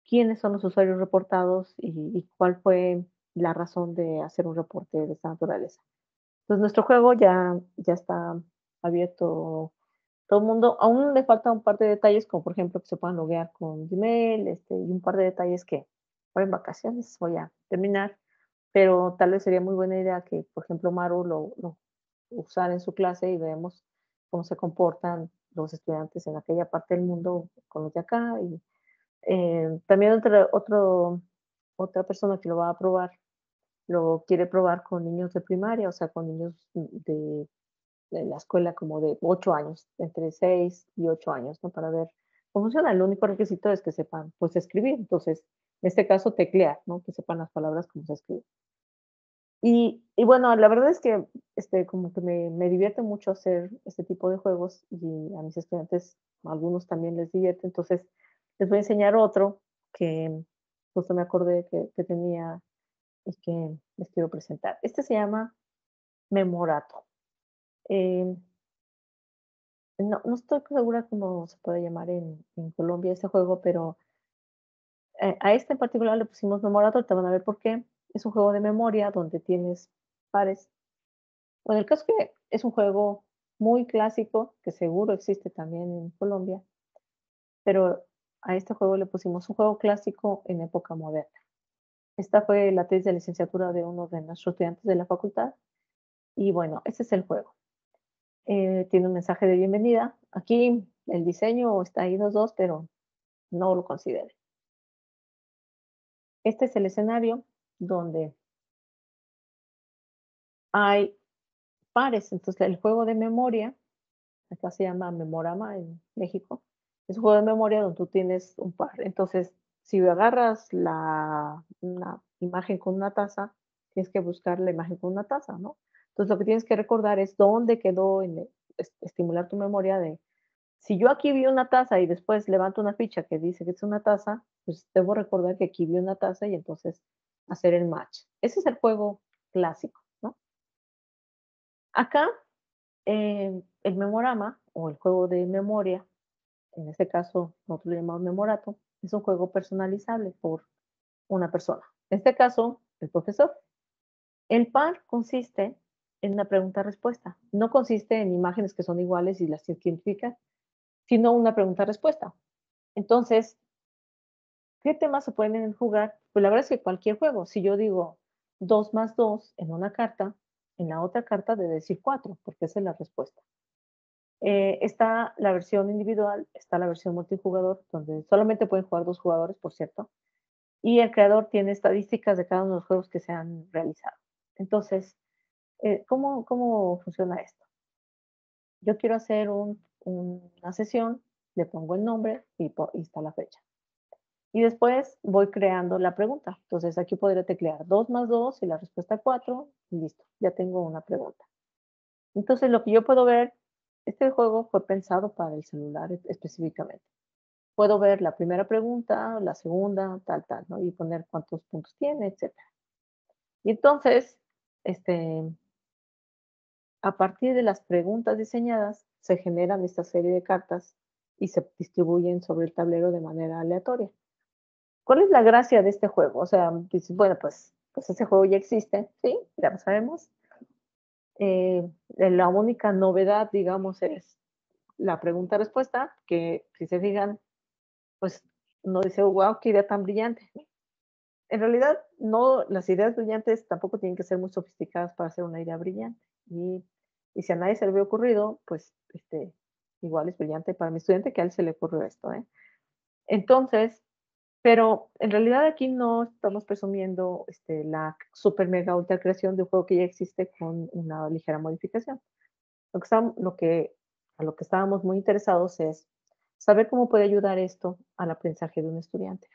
Quiénes son los usuarios reportados y cuál fue la razón de hacer un reporte de esta naturaleza. Entonces, nuestro juego ya está abierto todo el mundo. Aún le falta un par de detalles, como por ejemplo que se puedan loguear con Gmail, y un par de detalles que ahora en vacaciones voy a terminar, pero tal vez sería muy buena idea que, por ejemplo, Maru lo usara en su clase y veamos cómo se comportan los estudiantes en aquella parte del mundo con los de acá. Y también otra persona que lo va a probar, lo quiere probar con niños de primaria, o sea, con niños de la escuela como de 8 años, entre 6 y 8 años, ¿no? Para ver cómo funciona. El único requisito es que sepan, pues, escribir. Entonces, en este caso, teclear, ¿no? Que sepan las palabras como se escriben. Y bueno, la verdad es que, como que me divierte mucho hacer este tipo de juegos y a mis estudiantes, a algunos también les divierte. Entonces, les voy a enseñar otro que justo me acordé que tenía y que les quiero presentar. Este se llama Memorato. Em, no estoy segura cómo se puede llamar en Colombia este juego, pero a este en particular le pusimos Memorato, te van a ver por qué. Es un juego de memoria donde tienes pares. Bueno, el caso es que es un juego muy clásico, que seguro existe también en Colombia, pero a este juego le pusimos un juego clásico en época moderna. Esta fue la tesis de licenciatura de uno de nuestros estudiantes de la facultad Y bueno, ese es el juego. Tiene un mensaje de bienvenida. Aquí el diseño está ahí los dos, pero no lo considere. Este es el escenario donde hay pares. Entonces, el juego de memoria, acá se llama Memorama en México, es un juego de memoria donde tú tienes un par. Entonces, si agarras una imagen con una taza, tienes que buscar la imagen con una taza, ¿no? Entonces, lo que tienes que recordar es dónde quedó, estimular tu memoria de, si yo aquí vi una taza y después levanto una ficha que dice que es una taza, pues debo recordar que aquí vi una taza y entonces hacer el match. Ese es el juego clásico, ¿no? Acá, el memorama o el juego de memoria, en este caso nosotros lo llamamos memorato, es un juego personalizable por una persona. En este caso, el profesor. El par consiste en una pregunta-respuesta. No consiste en imágenes que son iguales y las identificas, sino una pregunta-respuesta. Entonces, ¿qué temas se pueden jugar? Pues la verdad es que cualquier juego. Si yo digo 2 más 2 en una carta, en la otra carta debe decir 4, porque esa es la respuesta. Está la versión individual, está la versión multijugador, donde solamente pueden jugar 2 jugadores, por cierto, y el creador tiene estadísticas de cada uno de los juegos que se han realizado. Entonces, ¿cómo funciona esto? Yo quiero hacer una sesión, le pongo el nombre y está la fecha. Y después voy creando la pregunta. Entonces, aquí podría teclear 2 más 2 y la respuesta 4, y listo, ya tengo una pregunta. Entonces, lo que yo puedo ver, este juego fue pensado para el celular específicamente. Puedo ver la primera pregunta, la segunda, tal, ¿no? Y poner cuántos puntos tiene, etcétera. Y entonces, este, a partir de las preguntas diseñadas, se generan esta serie de cartas y se distribuyen sobre el tablero de manera aleatoria. ¿Cuál es la gracia de este juego? O sea, dices, bueno, pues ese juego ya existe, sí, ya lo sabemos. La única novedad, digamos, es la pregunta-respuesta, que si se fijan, pues no dice, wow, qué idea tan brillante. En realidad, no, las ideas brillantes tampoco tienen que ser muy sofisticadas para ser una idea brillante. Y si a nadie se le había ocurrido, pues igual es brillante para mi estudiante que a él se le ocurrió esto. Entonces, pero en realidad aquí no estamos presumiendo la super mega ultra creación de un juego que ya existe con una ligera modificación. A lo que estábamos muy interesados es saber cómo puede ayudar esto al aprendizaje de un estudiante.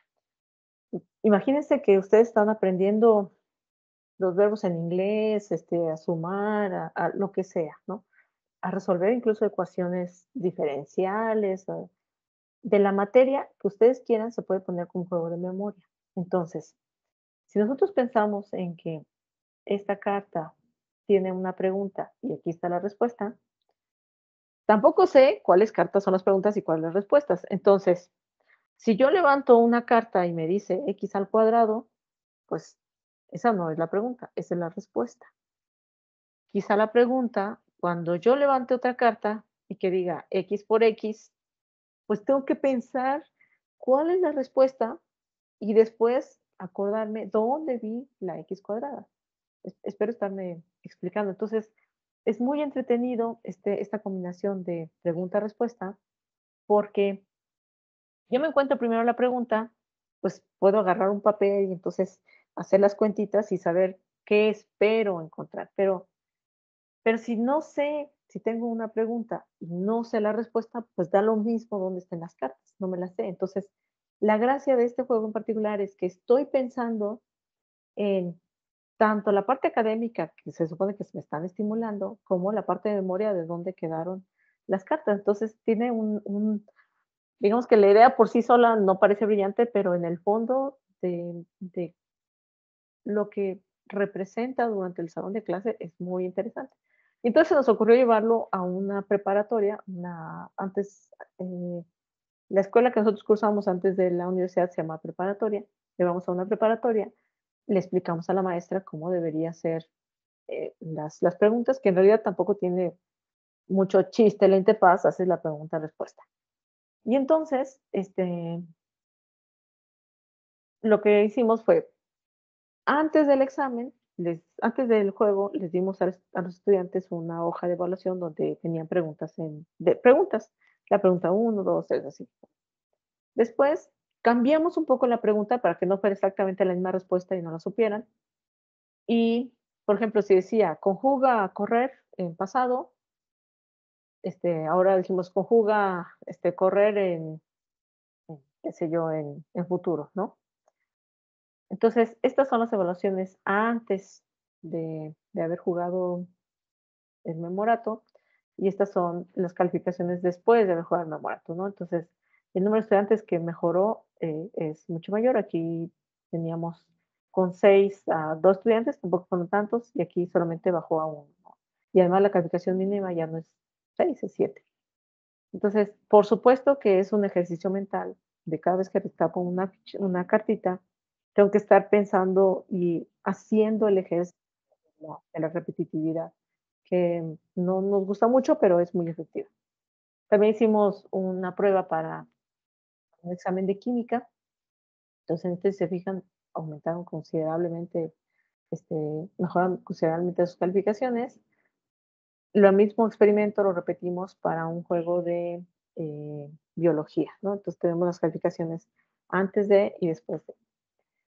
Imagínense que ustedes están aprendiendo los verbos en inglés, a sumar, a lo que sea, ¿no? A resolver incluso ecuaciones diferenciales, de la materia que ustedes quieran, se puede poner como juego de memoria. Entonces, si nosotros pensamos en que esta carta tiene una pregunta y aquí está la respuesta, tampoco sé cuáles cartas son las preguntas y cuáles las respuestas. Entonces, si yo levanto una carta y me dice x al cuadrado, pues esa no es la pregunta, esa es la respuesta. Quizá la pregunta, cuando yo levante otra carta y que diga x por x, pues tengo que pensar cuál es la respuesta y después acordarme dónde vi la x cuadrada. Espero estarme explicando. Entonces, es muy entretenido esta combinación de pregunta-respuesta porque yo me encuentro primero la pregunta, pues puedo agarrar un papel y entonces hacer las cuentitas y saber qué espero encontrar. Pero si no sé, si tengo una pregunta y no sé la respuesta, pues da lo mismo dónde estén las cartas, no me las sé. Entonces, la gracia de este juego en particular es que estoy pensando en tanto la parte académica, que se supone que se me están estimulando, como la parte de memoria de dónde quedaron las cartas. Entonces, tiene digamos que la idea por sí sola no parece brillante, pero en el fondo de lo que representa durante el salón de clase es muy interesante. Entonces se nos ocurrió llevarlo a una preparatoria, la escuela que nosotros cursamos antes de la universidad se llama preparatoria, llevamos a una preparatoria, le explicamos a la maestra cómo debería ser las preguntas, que en realidad tampoco tiene mucho chiste la interfaz, haces la pregunta-respuesta. Y entonces, lo que hicimos fue, antes del examen, antes del juego les dimos a los estudiantes una hoja de evaluación donde tenían preguntas, la pregunta uno, 2, 3, así. Después cambiamos un poco la pregunta para que no fuera exactamente la misma respuesta y no la supieran. Y, por ejemplo, si decía conjuga correr en pasado, ahora dijimos conjuga correr qué sé yo, en futuro, ¿no? Entonces, estas son las evaluaciones antes de haber jugado el memorato y estas son las calificaciones después de haber jugado el memorato, ¿no? Entonces, el número de estudiantes que mejoró es mucho mayor. Aquí teníamos con 6 a 2 estudiantes, tampoco fueron tantos, y aquí solamente bajó a 1, ¿no? Y además la calificación mínima ya no es 6, es 7. Entonces, por supuesto que es un ejercicio mental de cada vez que destapo una cartita, tengo que estar pensando y haciendo el ejercicio de la repetitividad, que no nos gusta mucho, pero es muy efectiva. También hicimos una prueba para un examen de química, entonces, si se fijan, aumentaron considerablemente, este, mejoraron considerablemente sus calificaciones. Lo mismo experimento lo repetimos para un juego de biología, ¿no? Entonces tenemos las calificaciones antes de y después de.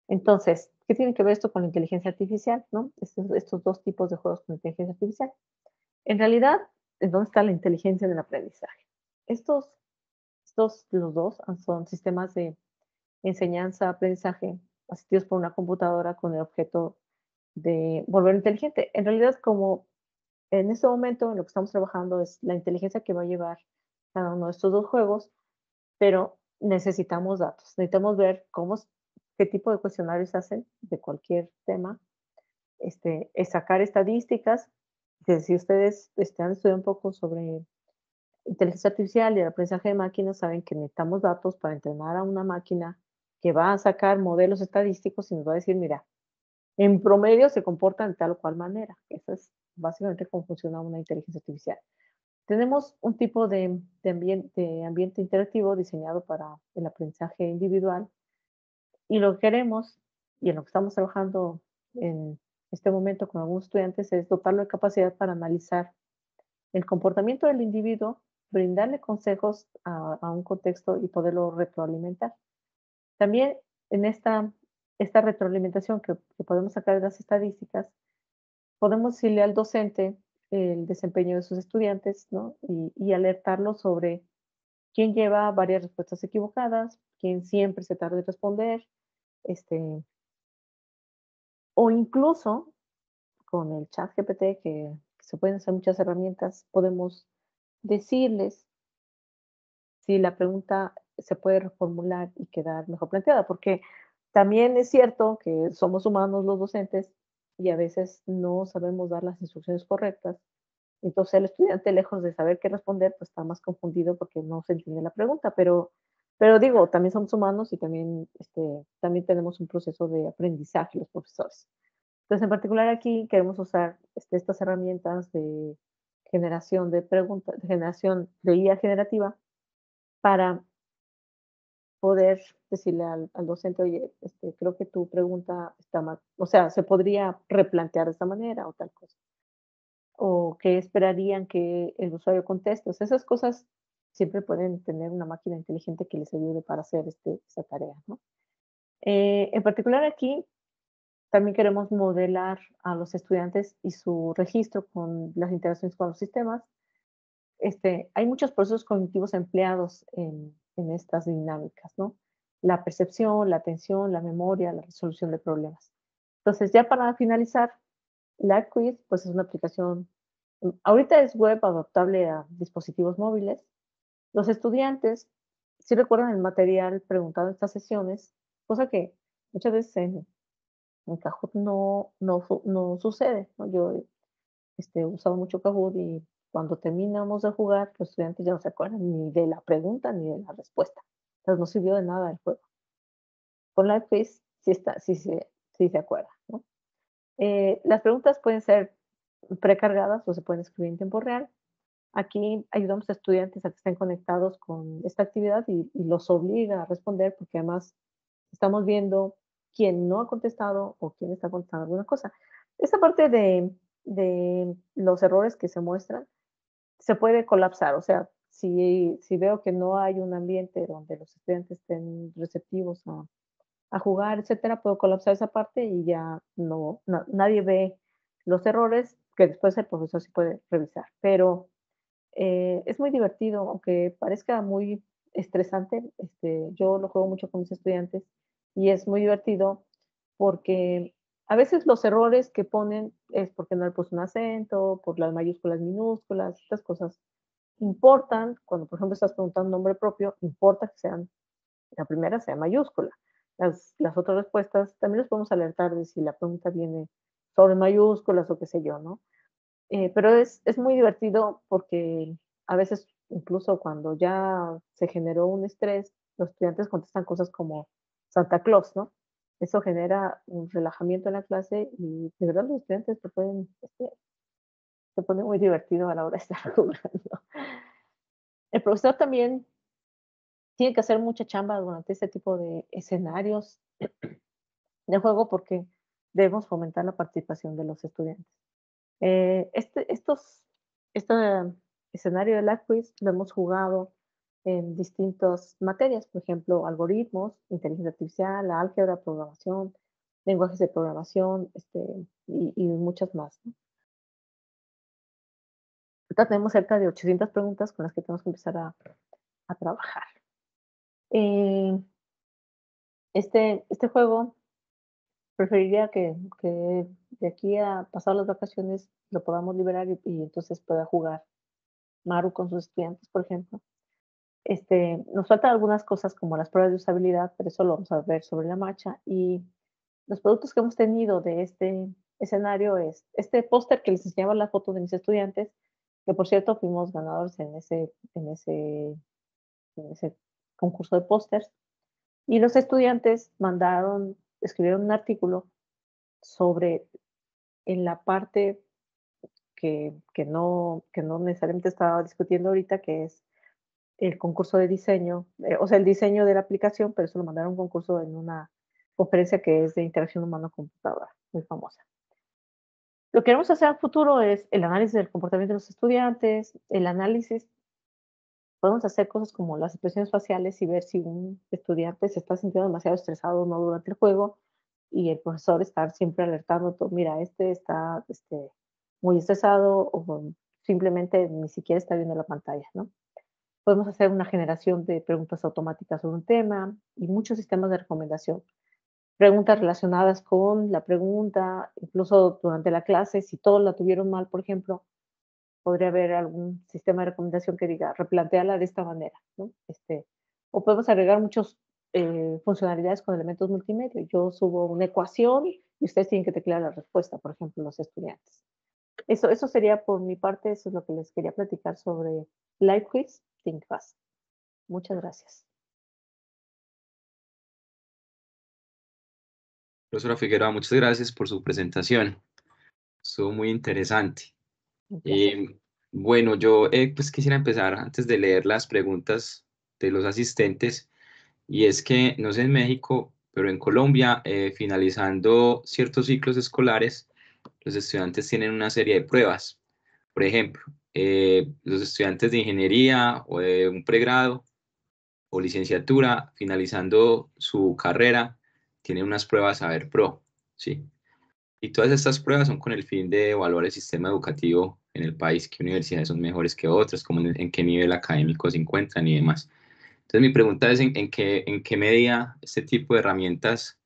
Entonces, ¿qué tiene que ver esto con la inteligencia artificial, no? Estos dos tipos de juegos con inteligencia artificial. En realidad, ¿en dónde está la inteligencia del aprendizaje? Los dos son sistemas de enseñanza, aprendizaje, asistidos por una computadora con el objeto de volver inteligente. En realidad, como en este momento, en lo que estamos trabajando es la inteligencia que va a llevar cada uno de estos dos juegos, pero necesitamos datos. Necesitamos ver qué tipo de cuestionarios hacen de cualquier tema, es sacar estadísticas. Si ustedes han estudiado un poco sobre inteligencia artificial y el aprendizaje de máquinas, saben que necesitamos datos para entrenar a una máquina que va a sacar modelos estadísticos y nos va a decir, mira, en promedio se comportan de tal o cual manera. Eso es básicamente cómo funciona una inteligencia artificial. Tenemos un tipo de ambiente interactivo diseñado para el aprendizaje individual y lo que queremos y en lo que estamos trabajando en este momento con algunos estudiantes es dotarlo de capacidad para analizar el comportamiento del individuo, brindarle consejos a un contexto y poderlo retroalimentar. También en esta retroalimentación que podemos sacar de las estadísticas, podemos decirle al docente el desempeño de sus estudiantes, ¿no? Y alertarlos sobre quién lleva varias respuestas equivocadas, quién siempre se tarda en responder, o incluso con el chat GPT, que se pueden hacer muchas herramientas, podemos decirles si la pregunta se puede reformular y quedar mejor planteada, porque también es cierto que somos humanos los docentes y a veces no sabemos dar las instrucciones correctas. Entonces el estudiante, lejos de saber qué responder, pues está más confundido porque no se entiende la pregunta. Pero digo, también somos humanos y también tenemos un proceso de aprendizaje los profesores. Entonces, en particular aquí queremos usar estas herramientas de generación de preguntas, de generación de IA generativa para poder decirle al docente, oye, creo que tu pregunta está mal, o sea, se podría replantear de esta manera o tal cosa. O qué esperarían que el usuario conteste. O sea, esas cosas siempre pueden tener una máquina inteligente que les ayude para hacer esa tarea, ¿no? En particular aquí, también queremos modelar a los estudiantes y su registro con las interacciones con los sistemas. Hay muchos procesos cognitivos empleados en estas dinámicas, ¿no? La percepción, la atención, la memoria, la resolución de problemas. Entonces, ya para finalizar, LiveQuiz, pues es una aplicación, ahorita es web adaptable a dispositivos móviles. Los estudiantes sí recuerdan el material preguntado en estas sesiones, cosa que muchas veces en Kahoot no sucede, ¿no? Yo he usado mucho Kahoot y cuando terminamos de jugar, los estudiantes ya no se acuerdan ni de la pregunta ni de la respuesta. Entonces no sirvió de nada el juego. Con LiveQuiz sí se acuerda, ¿no? Las preguntas pueden ser precargadas o se pueden escribir en tiempo real. Aquí ayudamos a estudiantes a que estén conectados con esta actividad y los obliga a responder porque además estamos viendo quién no ha contestado o quién está contestando alguna cosa. Esta parte de los errores que se muestran se puede colapsar, o sea, si veo que no hay un ambiente donde los estudiantes estén receptivos a jugar, etcétera, puedo colapsar esa parte y ya nadie ve los errores que después el profesor sí puede revisar. Pero, es muy divertido, aunque parezca muy estresante, yo lo juego mucho con mis estudiantes y es muy divertido porque a veces los errores que ponen es porque no le puso un acento, por las mayúsculas minúsculas, estas cosas importan, cuando, por ejemplo, estás preguntando un nombre propio, importa que sean la primera sea mayúscula. Las otras respuestas también les podemos alertar de si la pregunta viene sobre mayúsculas o qué sé yo, ¿no? Pero es muy divertido porque a veces, incluso cuando ya se generó un estrés, los estudiantes contestan cosas como Santa Claus, ¿no? Eso genera un relajamiento en la clase y de verdad los estudiantes se pone muy divertido a la hora de estar jugando. El profesor también tiene que hacer mucha chamba durante este tipo de escenarios de juego porque debemos fomentar la participación de los estudiantes. Este escenario de la quiz lo hemos jugado en distintas materias, por ejemplo, algoritmos, inteligencia artificial, álgebra, programación, lenguajes de programación, y muchas más, ¿no? Ahorita tenemos cerca de 800 preguntas con las que tenemos que empezar a trabajar. Eh, este juego preferiría que de aquí a pasar las vacaciones lo podamos liberar y entonces pueda jugar Maru con sus estudiantes, por ejemplo. Nos faltan algunas cosas como las pruebas de usabilidad, pero eso lo vamos a ver sobre la marcha. Y los productos que hemos tenido de este escenario es este póster que les enseñaba la foto de mis estudiantes, que por cierto fuimos ganadores en ese concurso de pósters. Y los estudiantes escribieron un artículo sobre en la parte que no necesariamente estaba discutiendo ahorita, que es el concurso de diseño, o sea, el diseño de la aplicación, pero eso lo mandaron a un concurso en una conferencia que es de interacción humano-computadora, muy famosa. Lo que queremos hacer a futuro es el análisis del comportamiento de los estudiantes, el análisis, podemos hacer cosas como las expresiones faciales y ver si un estudiante se está sintiendo demasiado estresado o no durante el juego y el profesor estar siempre alertando, mira, este está muy estresado o simplemente ni siquiera está viendo la pantalla, ¿no? Podemos hacer una generación de preguntas automáticas sobre un tema y muchos sistemas de recomendación. Preguntas relacionadas con la pregunta, incluso durante la clase, si todos la tuvieron mal, por ejemplo, podría haber algún sistema de recomendación que diga, replantéala de esta manera, ¿no? O podemos agregar muchas funcionalidades con elementos multimedia. Yo subo una ecuación y ustedes tienen que teclear la respuesta, por ejemplo, los estudiantes. Eso sería por mi parte, eso es lo que les quería platicar sobre Live Quiz, Think Fast. Muchas gracias. Profesora Figueroa, muchas gracias por su presentación. Estuvo muy interesante. Un placer. Bueno, yo pues quisiera empezar antes de leer las preguntas de los asistentes, y es que, no sé en México, pero en Colombia, finalizando ciertos ciclos escolares, los estudiantes tienen una serie de pruebas. Por ejemplo, los estudiantes de ingeniería o de un pregrado o licenciatura, finalizando su carrera, tienen unas pruebas Saber Pro, ¿sí? Y todas estas pruebas son con el fin de evaluar el sistema educativo en el país, qué universidades son mejores que otras, cómo, en qué nivel académico se encuentran y demás. Entonces mi pregunta es en qué medida este tipo de herramientas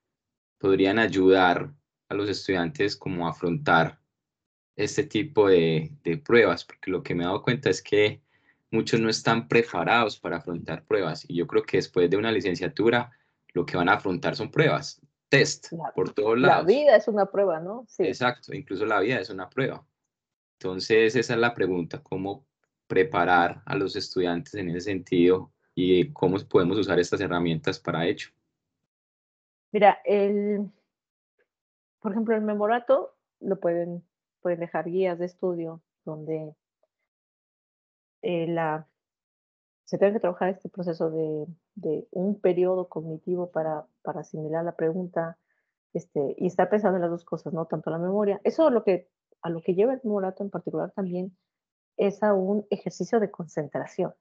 podrían ayudar a los estudiantes como a afrontar este tipo de pruebas, porque lo que me he dado cuenta es que muchos no están preparados para afrontar pruebas, y yo creo que después de una licenciatura lo que van a afrontar son pruebas, test La, por todos la lados. vida es una prueba, ¿no? Sí. Exacto, incluso la vida es una prueba. Entonces esa es la pregunta, cómo preparar a los estudiantes en ese sentido y cómo podemos usar estas herramientas para ello. Mira, por ejemplo, el memorato pueden dejar guías de estudio donde se tiene que trabajar este proceso de un periodo cognitivo para asimilar la pregunta, y estar pensando en las dos cosas, no tanto la memoria. Eso a lo que lleva el Morato en particular también es a un ejercicio de concentración.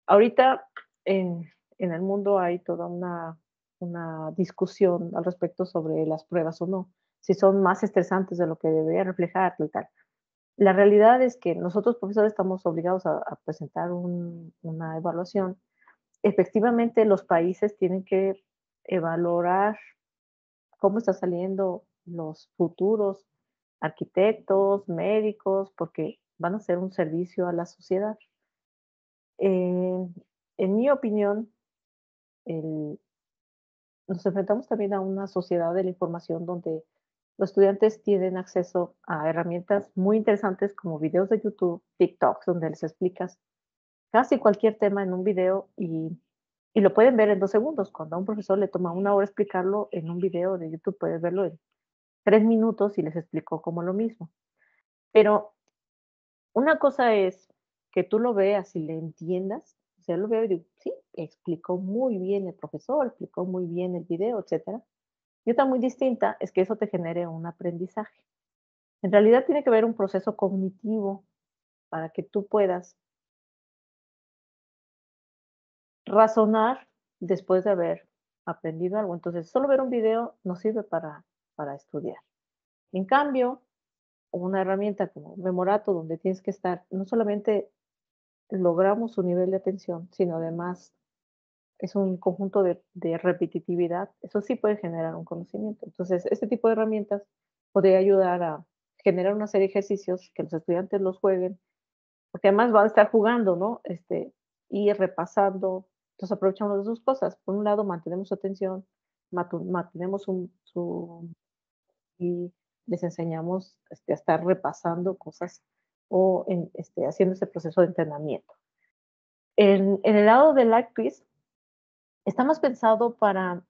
Ahorita en el mundo hay toda una discusión al respecto sobre las pruebas o no, si son más estresantes de lo que debería reflejar y tal. La realidad es que nosotros, profesores, estamos obligados a presentar una evaluación. Efectivamente, los países tienen que valorar cómo están saliendo los futuros arquitectos, médicos, porque van a ser un servicio a la sociedad. Eh, en mi opinión, el nos enfrentamos también a una sociedad de la información donde los estudiantes tienen acceso a herramientas muy interesantes como videos de YouTube, TikToks, donde les explicas casi cualquier tema en un video y lo pueden ver en 2 segundos. Cuando a un profesor le toma 1 hora explicarlo, en un video de YouTube puedes verlo en 3 minutos y les explicó como lo mismo. Pero una cosa es que tú lo veas y le entiendas, o sea, lo veo y digo, sí, explicó muy bien el profesor, explicó muy bien el video, etcétera. Y otra muy distinta es que eso te genere un aprendizaje. En realidad tiene que haber un proceso cognitivo para que tú puedas razonar después de haber aprendido algo. Entonces, solo ver un video no sirve para estudiar. En cambio, una herramienta como Memorato, donde tienes que estar, no solamente logramos su nivel de atención, sino además es un conjunto de repetitividad, eso sí puede generar un conocimiento. Entonces, este tipo de herramientas podría ayudar a generar una serie de ejercicios que los estudiantes los jueguen, porque además van a estar jugando, ¿no? Y repasando. Entonces, aprovechamos las dos cosas. Por un lado, mantenemos su atención, mantenemos y les enseñamos a estar repasando cosas o haciendo ese proceso de entrenamiento. En el lado del Live Quiz, está más pensado para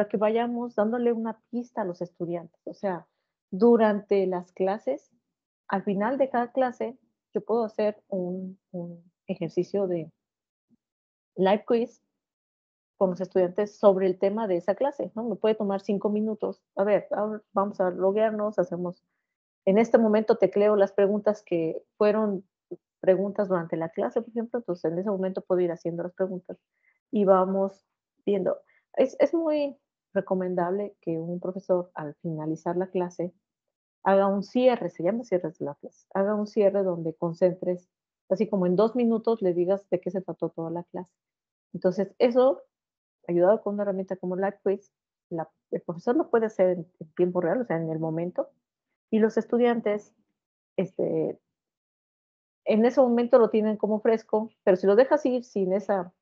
que vayamos dándole una pista a los estudiantes. O sea, durante las clases, al final de cada clase, yo puedo hacer un ejercicio de live quiz con los estudiantes sobre el tema de esa clase, ¿no? Me puede tomar 5 minutos. A ver, ahora vamos a loguearnos, en este momento tecleo las preguntas que fueron preguntas durante la clase, por ejemplo, entonces en ese momento puedo ir haciendo las preguntas y vamos viendo. Es muy recomendable que un profesor al finalizar la clase haga un cierre, se llama cierres de la clase, haga un cierre donde concentres, así como en 2 minutos le digas de qué se trató toda la clase. Entonces, eso, ayudado con una herramienta como la quiz, el profesor lo puede hacer en tiempo real, o sea, en el momento, y los estudiantes, este, en ese momento lo tienen como fresco, pero si lo dejas ir sin esa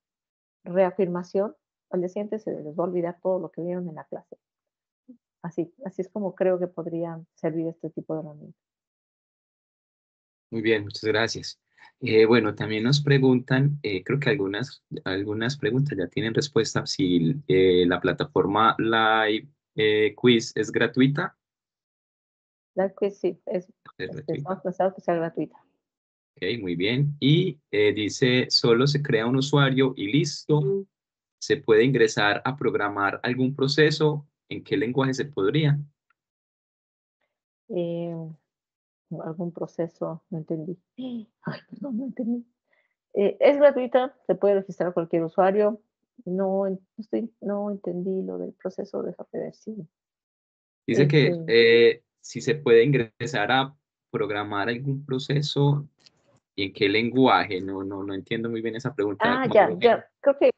reafirmación, al día siguiente se les va a olvidar todo lo que vieron en la clase. Así es como creo que podrían servir este tipo de herramientas. Muy bien, muchas gracias. Bueno, también nos preguntan, creo que algunas preguntas ya tienen respuesta, si la plataforma Live Quiz es gratuita. La quiz sí, Es gratuita. estamos pensados que sea gratuita. Ok, muy bien. Y dice, solo se crea un usuario y listo. ¿Se puede ingresar a programar algún proceso? ¿En qué lenguaje se podría? Eh, algún proceso, no entendí. Ay, perdón, no entendí. Es gratuita, se puede registrar cualquier usuario. No entendí lo del proceso, déjame ver si. Dice que Este, si se puede ingresar a programar algún proceso y en qué lenguaje. No entiendo muy bien esa pregunta. Como por ejemplo, ya, creo que,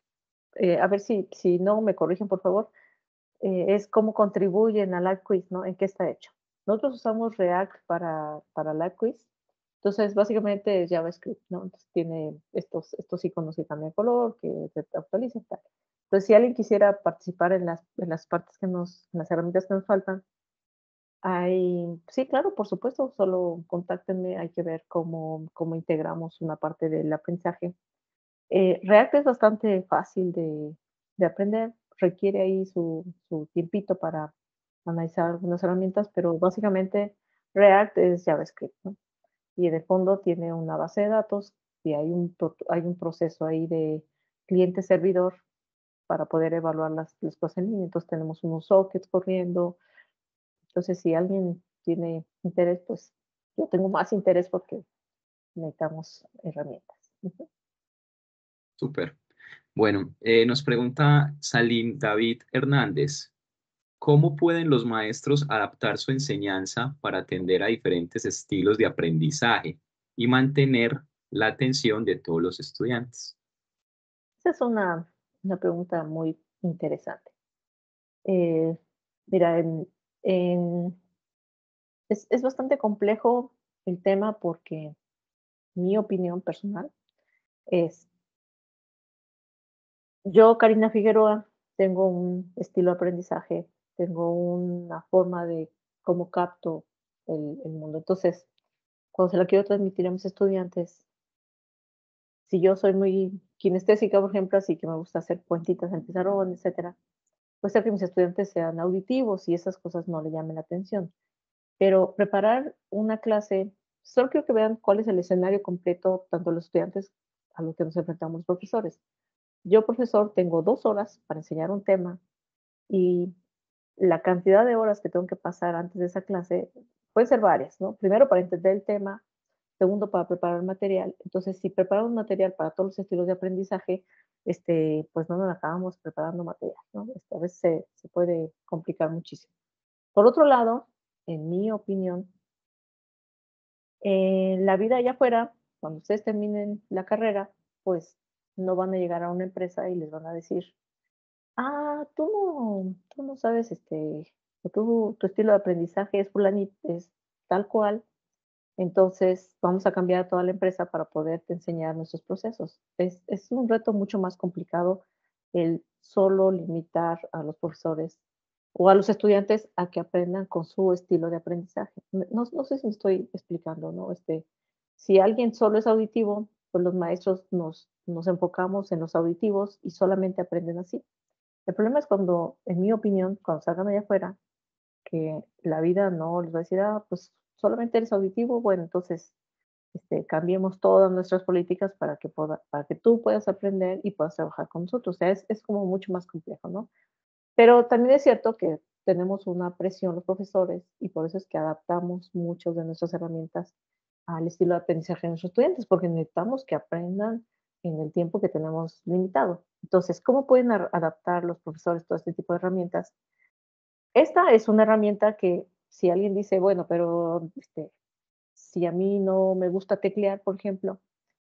a ver si no me corrigen, por favor. Es cómo contribuyen a Live Quiz, ¿no? ¿En qué está hecho? Nosotros usamos React para Live Quiz. Entonces, básicamente es JavaScript, ¿no? Entonces, tiene estos iconos que cambian color, que se actualizan, tal. Entonces, si alguien quisiera participar en las partes en las herramientas que nos faltan, sí, claro, por supuesto, solo contáctenme, hay que ver cómo integramos una parte del aprendizaje. React es bastante fácil de aprender, requiere ahí su tiempito para analizar algunas herramientas, pero básicamente React es JavaScript, ¿no? Y en el fondo tiene una base de datos y hay un proceso ahí de cliente-servidor para poder evaluar las cosas en línea. Entonces tenemos unos sockets corriendo. Entonces, si alguien tiene interés, pues yo tengo más interés porque necesitamos herramientas. Ujú. Súper. Bueno, nos pregunta Salim David Hernández, ¿cómo pueden los maestros adaptar su enseñanza para atender a diferentes estilos de aprendizaje y mantener la atención de todos los estudiantes? Esa es una pregunta muy interesante. Eh, mira, en- es bastante complejo el tema porque mi opinión personal es, yo, Karina Figueroa, tengo un estilo de aprendizaje, tengo una forma de cómo capto el mundo. Entonces, cuando se la quiero transmitir a mis estudiantes, si yo soy muy kinestésica, por ejemplo, así que me gusta hacer cuentitas en pizarrón, etcétera, puede ser que mis estudiantes sean auditivos y esas cosas no le llamen la atención. Pero preparar una clase, solo quiero que vean cuál es el escenario completo, tanto los estudiantes a los que nos enfrentamos los profesores. Yo, profesor, tengo 2 horas para enseñar un tema y la cantidad de horas que tengo que pasar antes de esa clase pueden ser varias, ¿no? Primero, para entender el tema, segundo, para preparar material. Entonces, si preparamos material para todos los estilos de aprendizaje, pues no nos acabamos preparando material, ¿no? A veces se puede complicar muchísimo. Por otro lado, en mi opinión, la vida allá afuera, cuando ustedes terminen la carrera, pues no van a llegar a una empresa y les van a decir, ah, tú no sabes, o tu estilo de aprendizaje es fulanito, es tal cual, entonces vamos a cambiar a toda la empresa para poderte enseñar nuestros procesos. Es un reto mucho más complicado el solo limitar a los profesores o a los estudiantes a que aprendan con su estilo de aprendizaje. No sé si me estoy explicando, ¿no? Si alguien solo es auditivo, pues los maestros nos enfocamos en los auditivos y solamente aprenden así. El problema es cuando, en mi opinión, cuando salgan allá afuera, que la vida no les va a decir, ah, pues solamente eres auditivo, bueno, entonces cambiemos todas nuestras políticas para que tú puedas aprender y puedas trabajar con nosotros. O sea, es como mucho más complejo, ¿no? Pero también es cierto que tenemos una presión los profesores y por eso es que adaptamos muchas de nuestras herramientas al estilo de aprendizaje de nuestros estudiantes, porque necesitamos que aprendan en el tiempo que tenemos limitado. Entonces, ¿cómo pueden adaptar los profesores todo este tipo de herramientas? Esta es una herramienta que si alguien dice, bueno, pero si a mí no me gusta teclear, por ejemplo,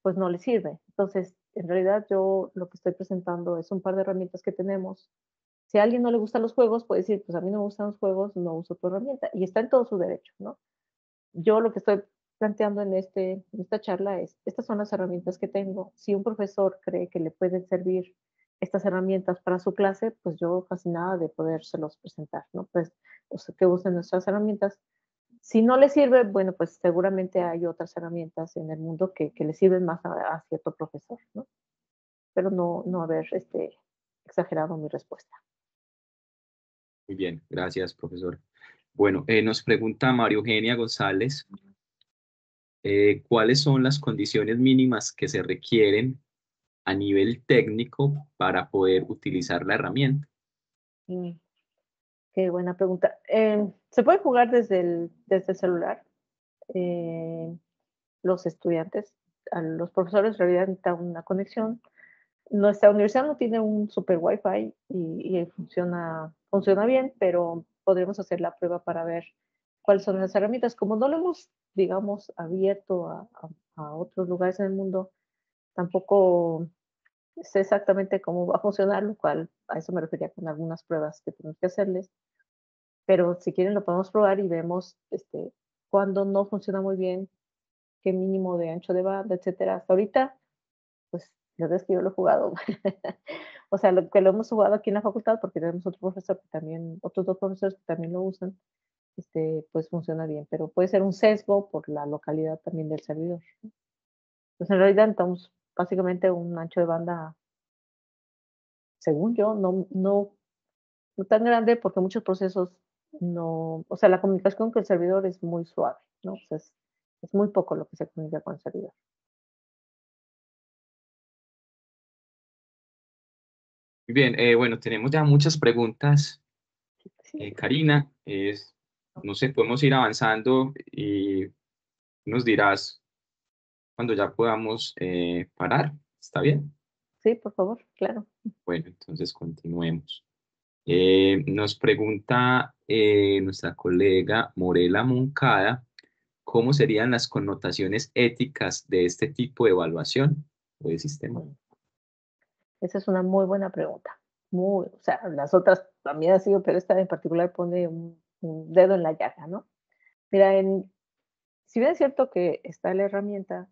pues no le sirve. Entonces, en realidad yo lo que estoy presentando es un par de herramientas que tenemos. Si a alguien no le gustan los juegos, puede decir, pues a mí no me gustan los juegos, no uso tu herramienta. Y está en todo su derecho, ¿no? Yo lo que estoy planteando en esta charla es, estas son las herramientas que tengo. Si un profesor cree que le pueden servir estas herramientas para su clase, pues yo fascinada de podérselos presentar, ¿no? Pues que usen nuestras herramientas. Si no le sirve, bueno, pues seguramente hay otras herramientas en el mundo que le sirven más a cierto profesor, ¿no? Pero no haber exagerado mi respuesta. Muy bien, gracias, profesor. Bueno, nos pregunta María Eugenia González, ¿cuáles son las condiciones mínimas que se requieren a nivel técnico para poder utilizar la herramienta? Mm, qué buena pregunta. Se puede jugar desde el celular. Eh, los estudiantes, a los profesores en realidad necesitan una conexión. Nuestra universidad no tiene un super Wi-Fi y funciona bien, pero podremos hacer la prueba para ver cuáles son las herramientas. Como no lo hemos, digamos, abierto a otros lugares en el mundo, tampoco sé exactamente cómo va a funcionar, lo cual a eso me refería con algunas pruebas que tenemos que hacerles. Pero si quieren lo podemos probar y vemos cuando no funciona muy bien, qué mínimo de ancho de banda, etcétera. Hasta ahorita, pues, la verdad es que yo lo he jugado. O sea, lo que lo hemos jugado aquí en la facultad, porque tenemos otros 2 profesores que también lo usan, pues funciona bien, pero puede ser un sesgo por la localidad también del servidor. Pues en realidad necesitamos básicamente un ancho de banda, según yo, no tan grande, porque muchos procesos no, o sea, la comunicación con el servidor es muy suave, ¿no? O sea, es muy poco lo que se comunica con el servidor. Bien, bueno, tenemos ya muchas preguntas, Sí, Karina. No sé, podemos ir avanzando y nos dirás cuando ya podamos parar. ¿Está bien? sí, por favor, claro. Bueno, entonces continuemos. Nos pregunta nuestra colega Morela Moncada, ¿cómo serían las connotaciones éticas de este tipo de evaluación o de sistema? Mm, Esa es una muy buena pregunta. Muy, o sea, las otras también han sido, pero esta en particular pone un dedo en la llaga, ¿no? Mira, si bien es cierto que está la herramienta,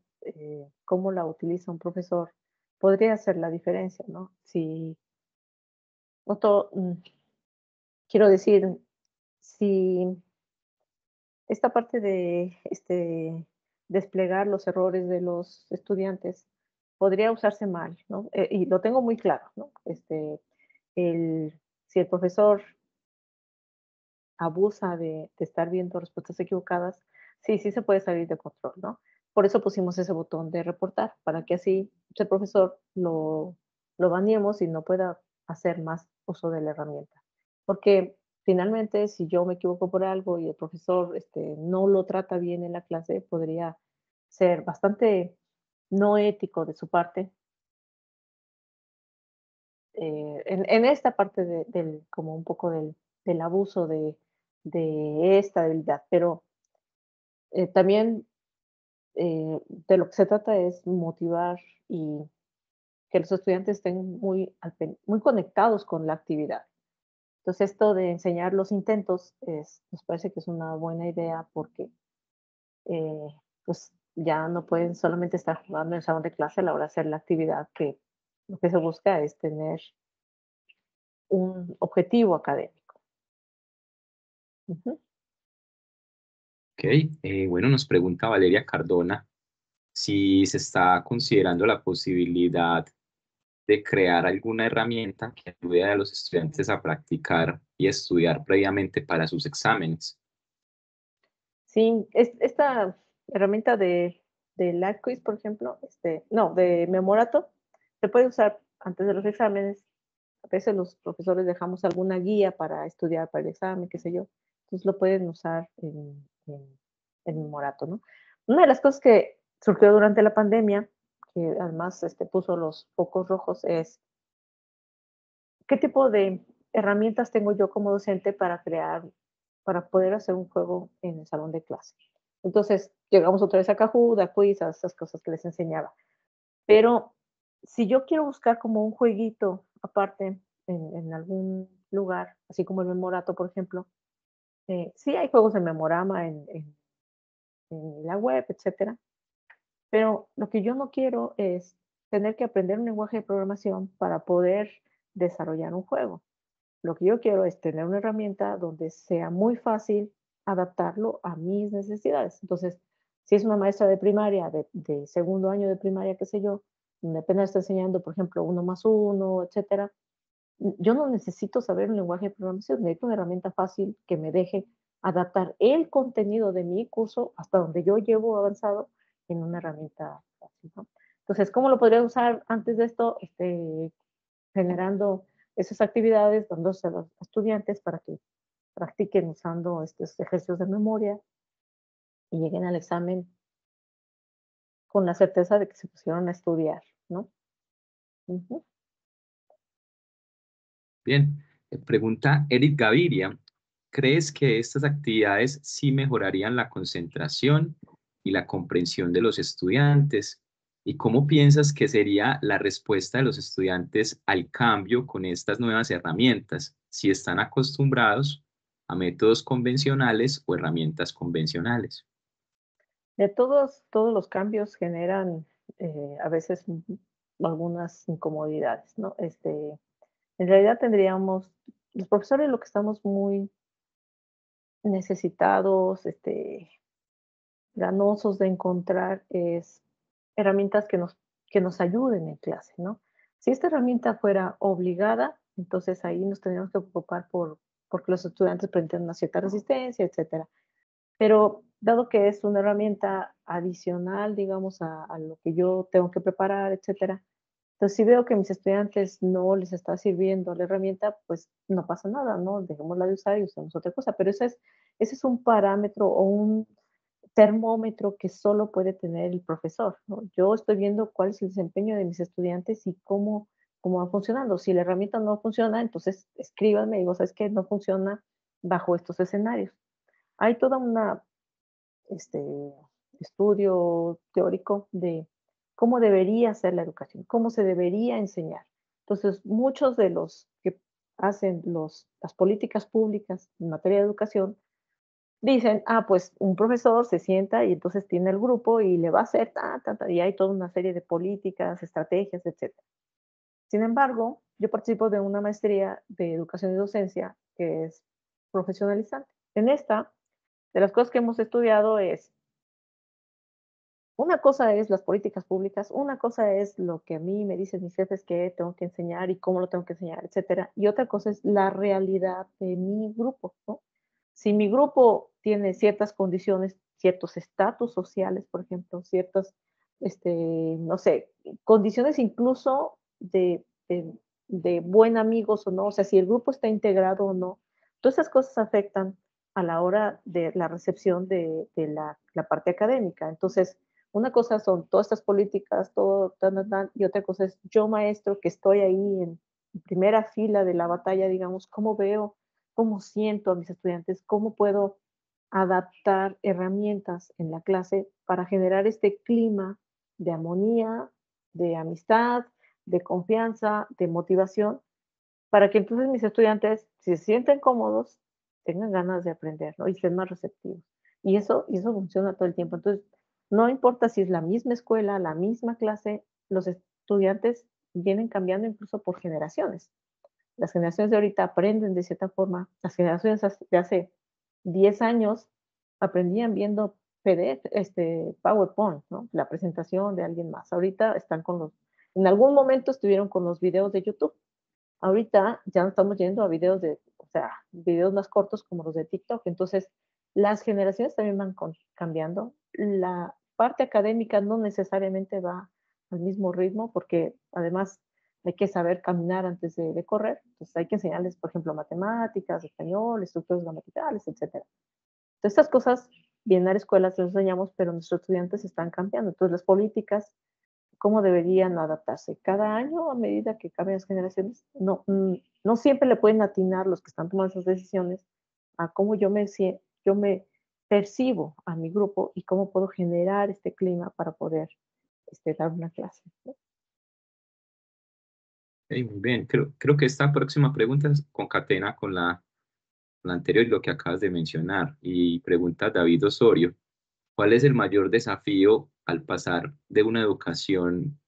cómo la utiliza un profesor, podría hacer la diferencia, ¿no? Si, otro, quiero decir, si esta parte de desplegar los errores de los estudiantes podría usarse mal, ¿no? Y lo tengo muy claro, ¿no? El, si el profesor abusa de estar viendo respuestas equivocadas, sí, sí se puede salir de control, ¿no? Por eso pusimos ese botón de reportar, para que así el profesor lo baneemos y no pueda hacer más uso de la herramienta. Porque finalmente, si yo me equivoco por algo y el profesor no lo trata bien en la clase, podría ser bastante no ético de su parte en esta parte como un poco del abuso de esta debilidad. Pero también de lo que se trata es motivar y que los estudiantes estén muy conectados con la actividad. Entonces, esto de enseñar los intentos nos parece que es una buena idea porque eh, pues ya no pueden solamente estar jugando en el salón de clase a la hora de hacer la actividad, que lo que se busca es tener un objetivo académico. Ujú. Ok, bueno, nos pregunta Valeria Cardona si se está considerando la posibilidad de crear alguna herramienta que ayude a los estudiantes a practicar y estudiar previamente para sus exámenes. Sí, esta herramienta de LabQuiz, por ejemplo, no, de Memorato, se puede usar antes de los exámenes. A veces los profesores dejamos alguna guía para estudiar para el examen, qué sé yo. Entonces lo pueden usar en Memorato, ¿no? Una de las cosas que surgió durante la pandemia, que además puso los focos rojos, es qué tipo de herramientas tengo yo como docente para poder hacer un juego en el salón de clase. Entonces, llegamos otra vez a Kahoot, a Quiz, a esas cosas que les enseñaba. Pero si yo quiero buscar como un jueguito aparte en algún lugar, así como el Memorato, por ejemplo, sí hay juegos de Memorama en la web, etcétera, pero lo que yo no quiero es tener que aprender un lenguaje de programación para poder desarrollar un juego. Lo que yo quiero es tener una herramienta donde sea muy fácil adaptarlo a mis necesidades. Entonces, si es una maestra de primaria, de segundo año de primaria, qué sé yo, donde apenas está enseñando, por ejemplo, uno más uno, etcétera, yo no necesito saber un lenguaje de programación, necesito una herramienta fácil que me deje adaptar el contenido de mi curso hasta donde yo llevo avanzado en una herramienta fácil, ¿no? Entonces, ¿cómo lo podría usar antes de esto? Generando esas actividades, dándose a los estudiantes para que practiquen usando estos ejercicios de memoria y lleguen al examen con la certeza de que se pusieron a estudiar, ¿no? Ujú. Bien, pregunta Eric Gaviria, ¿crees que estas actividades sí mejorarían la concentración y la comprensión de los estudiantes? ¿Y cómo piensas que sería la respuesta de los estudiantes al cambio con estas nuevas herramientas, si están acostumbrados a métodos convencionales o herramientas convencionales? De todos los cambios generan a veces algunas incomodidades, ¿no? En realidad tendríamos, los profesores lo que estamos muy necesitados, ganosos de encontrar es herramientas que nos ayuden en clase, ¿no? Si esta herramienta fuera obligada, entonces ahí nos tendríamos que preocupar porque los estudiantes presentan una cierta resistencia, etcétera. Pero dado que es una herramienta adicional, digamos, a lo que yo tengo que preparar, etcétera, Entonces, si veo que a mis estudiantes no les está sirviendo la herramienta, pues no pasa nada, ¿no? Dejémosla de usar y usamos otra cosa. Pero ese es un parámetro o un termómetro que solo puede tener el profesor, ¿no? Yo estoy viendo cuál es el desempeño de mis estudiantes y cómo va funcionando. Si la herramienta no funciona, entonces escríbanme y digo, ¿sabes qué? No funciona bajo estos escenarios. Hay toda una este, estudio teórico de cómo debería ser la educación, cómo se debería enseñar. Entonces, muchos de los que hacen las políticas públicas en materia de educación dicen, pues un profesor se sienta y entonces tiene el grupo y le va a hacer y hay toda una serie de políticas, estrategias, etcétera. Sin embargo, yo participo de una maestría de educación y docencia que es profesionalizante. En esta, de las cosas que hemos estudiado es, una cosa es las políticas públicas, una cosa es lo que a mí me dicen mis jefes que tengo que enseñar y cómo lo tengo que enseñar, etcétera. Y otra cosa es la realidad de mi grupo, ¿no? Si mi grupo tiene ciertas condiciones, ciertos estatus sociales, por ejemplo, ciertas, no sé, condiciones incluso de buen amigos o no, o sea, si el grupo está integrado o no, todas esas cosas afectan a la hora de la recepción de la parte académica. Entonces, una cosa son todas estas políticas, todo, y otra cosa es yo, maestro, que estoy ahí en primera fila de la batalla, digamos, cómo veo, cómo siento a mis estudiantes, cómo puedo adaptar herramientas en la clase para generar este clima de armonía, de amistad, de confianza, de motivación, para que entonces mis estudiantes, si se sienten cómodos, tengan ganas de aprender, ¿no? Y ser más receptivos. Y eso funciona todo el tiempo. Entonces, no importa si es la misma escuela, la misma clase, los estudiantes vienen cambiando incluso por generaciones. Las generaciones de ahorita aprenden de cierta forma. Las generaciones de hace 10 años aprendían viendo PDF, PowerPoint, ¿no? La presentación de alguien más. Ahorita están en algún momento estuvieron con los videos de YouTube. Ahorita ya no estamos yendo a videos o sea, videos más cortos como los de TikTok. Entonces, las generaciones también van cambiando. La parte académica no necesariamente va al mismo ritmo porque además hay que saber caminar antes de correr. Entonces, hay que enseñarles, por ejemplo, matemáticas, español, estructuras gramaticales, etcétera. Entonces, estas cosas vienen a la escuela, se las enseñamos, pero nuestros estudiantes están cambiando. Entonces, las políticas cómo deberían adaptarse. Cada año, a medida que cambian las generaciones, no siempre le pueden atinar los que están tomando esas decisiones a cómo yo me percibo a mi grupo y cómo puedo generar este clima para poder dar una clase, ¿no? Muy bien, creo que esta próxima pregunta concatena con la anterior y lo que acabas de mencionar. Y pregunta David Osorio, ¿cuál es el mayor desafío al pasar de una educación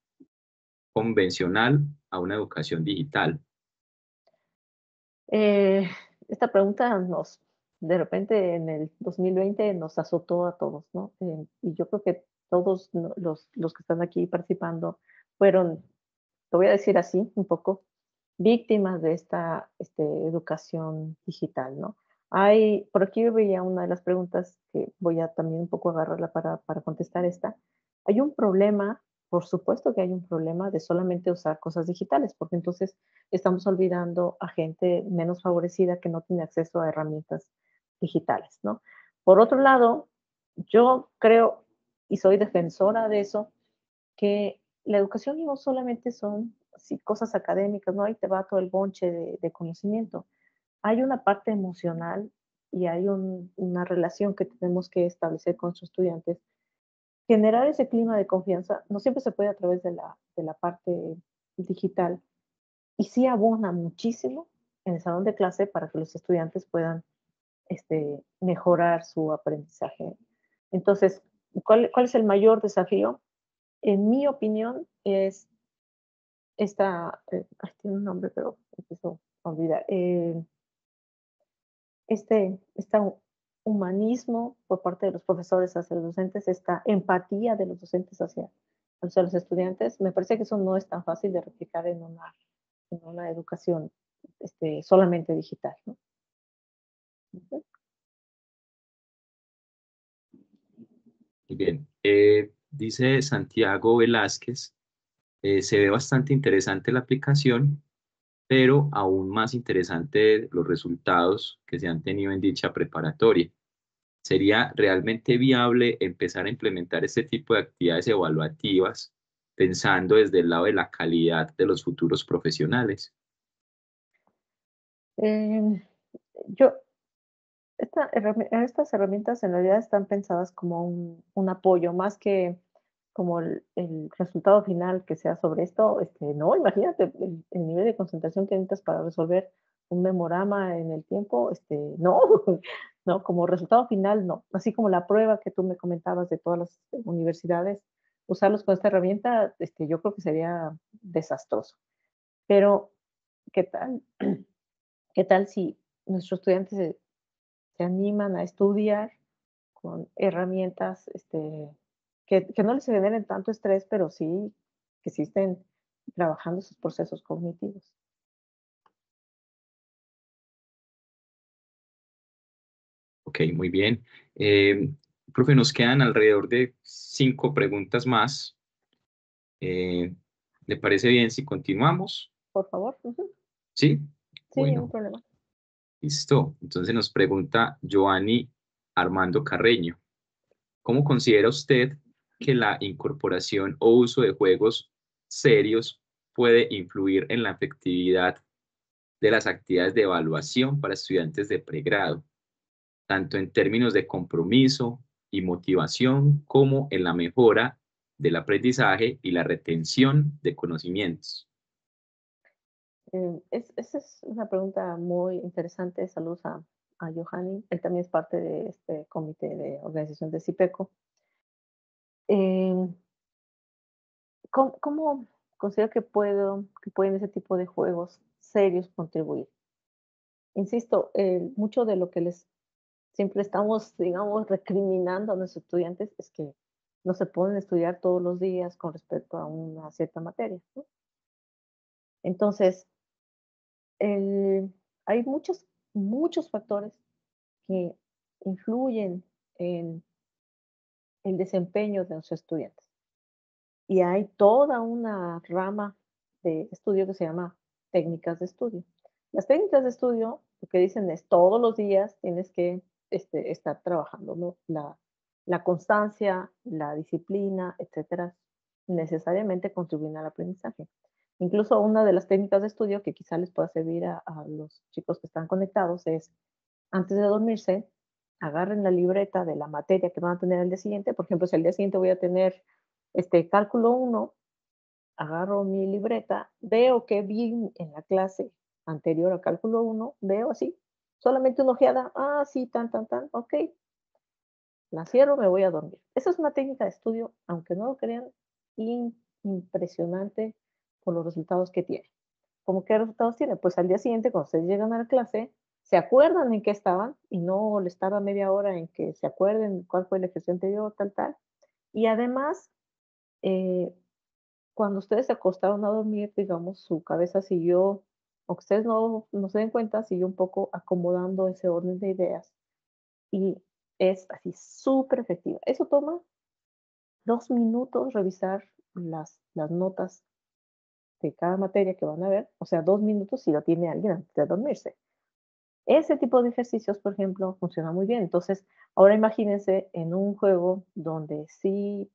convencional a una educación digital? Eh, Esta pregunta de repente en el 2020 nos azotó a todos, ¿no? Y yo creo que todos los que están aquí participando fueron, lo voy a decir así, un poco, víctimas de esta educación digital, ¿no? Por aquí yo veía una de las preguntas que voy a también un poco agarrarla para contestar esta. Hay un problema, por supuesto que hay un problema de solamente usar cosas digitales, porque entonces estamos olvidando a gente menos favorecida que no tiene acceso a herramientas digitales, ¿no? Por otro lado, yo creo y soy defensora de eso, que la educación no solamente son cosas académicas, ¿no? Ahí te va todo el bonche de conocimiento. Hay una parte emocional y hay una relación que tenemos que establecer con nuestros estudiantes. Generar ese clima de confianza no siempre se puede a través de la parte digital y sí abona muchísimo en el salón de clase para que los estudiantes puedan mejorar su aprendizaje. Entonces, ¿cuál es el mayor desafío? En mi opinión, es tiene un nombre, pero empiezo a olvidar. Este humanismo por parte de los profesores hacia los docentes, esta empatía de los docentes hacia los estudiantes, me parece que eso no es tan fácil de replicar en una educación solamente digital, ¿no? Muy bien. Dice Santiago Velázquez, Se ve bastante interesante la aplicación, pero aún más interesante los resultados que se han tenido en dicha preparatoria. ¿Sería realmente viable empezar a implementar este tipo de actividades evaluativas pensando desde el lado de la calidad de los futuros profesionales? Em, yo, estas herramientas en realidad están pensadas como un apoyo, más que como el resultado final que sea sobre esto. No, imagínate el nivel de concentración que necesitas para resolver un memorama en el tiempo. No, no, como resultado final, no. Así como la prueba que tú me comentabas de todas las universidades, usarlos con esta herramienta, yo creo que sería desastroso. Pero, ¿qué tal? ¿Qué tal si nuestros estudiantes se animan a estudiar con herramientas, que no les generen tanto estrés, pero sí que sí estén trabajando sus procesos cognitivos? Ok, muy bien. Eh, Profe, nos quedan alrededor de 5 preguntas más. Eh, ¿Le parece bien si continuamos? Por favor. Ujú. Sí. Sí, ningún Bueno, problema. listo. Entonces nos pregunta Giovanni Armando Carreño. ¿Cómo considera usted que la incorporación o uso de juegos serios puede influir en la efectividad de las actividades de evaluación para estudiantes de pregrado, tanto en términos de compromiso y motivación como en la mejora del aprendizaje y la retención de conocimientos? Esa es una pregunta muy interesante. Saludos a Johanny. Él también es parte de este comité de organización de CIPECO. Em, ¿Cómo considero que pueden ese tipo de juegos serios contribuir? Insisto, mucho de lo que les siempre estamos, digamos, recriminando a nuestros estudiantes es que no se pueden estudiar todos los días con respecto a una cierta materia, ¿no? Entonces, hay muchos factores que influyen en el desempeño de los estudiantes. Y hay toda una rama de estudio que se llama técnicas de estudio. Las técnicas de estudio lo que dicen es todos los días tienes que estar trabajando, ¿no? La constancia, la disciplina, etcétera, necesariamente contribuyen al aprendizaje. Incluso una de las técnicas de estudio que quizá les pueda servir a los chicos que están conectados es, antes de dormirse, agarren la libreta de la materia que van a tener el día siguiente. Por ejemplo, si el día siguiente voy a tener cálculo 1, agarro mi libreta, veo que vi en la clase anterior a cálculo 1, veo así, solamente una ojeada, sí, tan, ok, la cierro, me voy a dormir. Esa es una técnica de estudio, aunque no lo crean, impresionante por los resultados que tiene. ¿Cómo qué resultados tiene? Pues al día siguiente, cuando ustedes llegan a la clase, se acuerdan en qué estaban y no les tarda media hora en que se acuerden cuál fue el ejercicio anterior, tal. Y además, eh, cuando ustedes se acostaron a dormir, digamos, su cabeza siguió, aunque ustedes no se den cuenta, siguió un poco acomodando ese orden de ideas y es así súper efectiva. Eso toma 2 minutos revisar las notas de cada materia que van a ver, o sea, 2 minutos si lo tiene alguien antes de dormirse. Ese tipo de ejercicios, por ejemplo, funciona muy bien. Entonces, ahora imagínense en un juego donde sí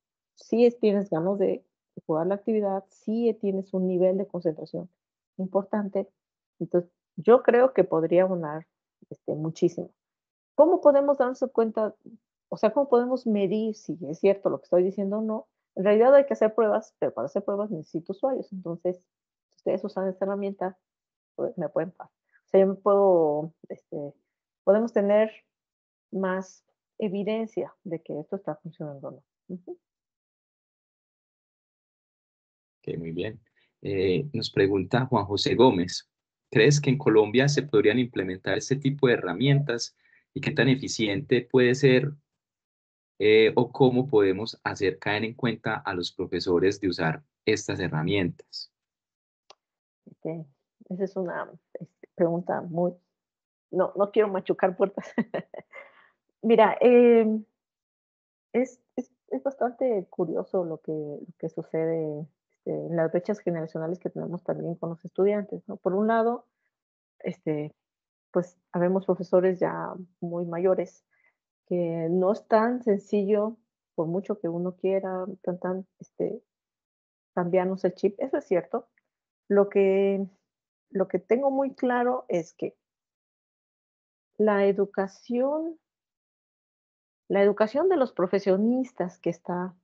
tienes ganas de jugar la actividad, sí tienes un nivel de concentración importante. Entonces, yo creo que podría abonar muchísimo. ¿Cómo podemos darnos cuenta? O sea, ¿cómo podemos medir si es cierto lo que estoy diciendo o no? En realidad hay que hacer pruebas, pero para hacer pruebas necesito usuarios. Entonces, si ustedes usan esta herramienta, pues me pueden pasar. O sea, yo me podemos tener más evidencia de que esto está funcionando o no. Ujú. Ok, muy bien. Nos pregunta Juan José Gómez, ¿crees que en Colombia se podrían implementar este tipo de herramientas y qué tan eficiente puede ser o cómo podemos hacer caer en cuenta a los profesores de usar estas herramientas? Este, Esa es una pregunta muy... No quiero machucar puertas. Mira, es bastante curioso lo que sucede. en las brechas generacionales que tenemos también con los estudiantes, ¿no? Por un lado, pues habemos profesores ya muy mayores que no es tan sencillo, por mucho que uno quiera, cambiarnos el chip. Eso es cierto. Lo que, lo que tengo muy claro es que la educación, la educación de los profesionistas que está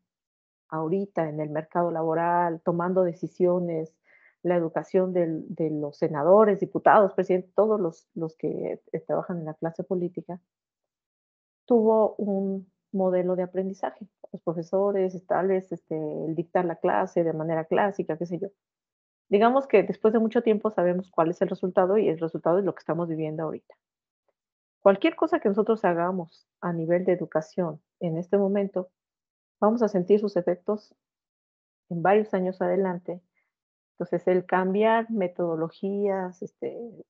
ahorita en el mercado laboral, tomando decisiones, la educación de los senadores, diputados, presidentes, todos los que trabajan en la clase política, tuvo un modelo de aprendizaje. Los profesores, tal vez el dictar la clase de manera clásica, qué sé yo. Digamos que después de mucho tiempo sabemos cuál es el resultado y el resultado es lo que estamos viviendo ahorita. Cualquier cosa que nosotros hagamos a nivel de educación en este momento, vamos a sentir sus efectos en varios años adelante. Entonces, el cambiar metodologías,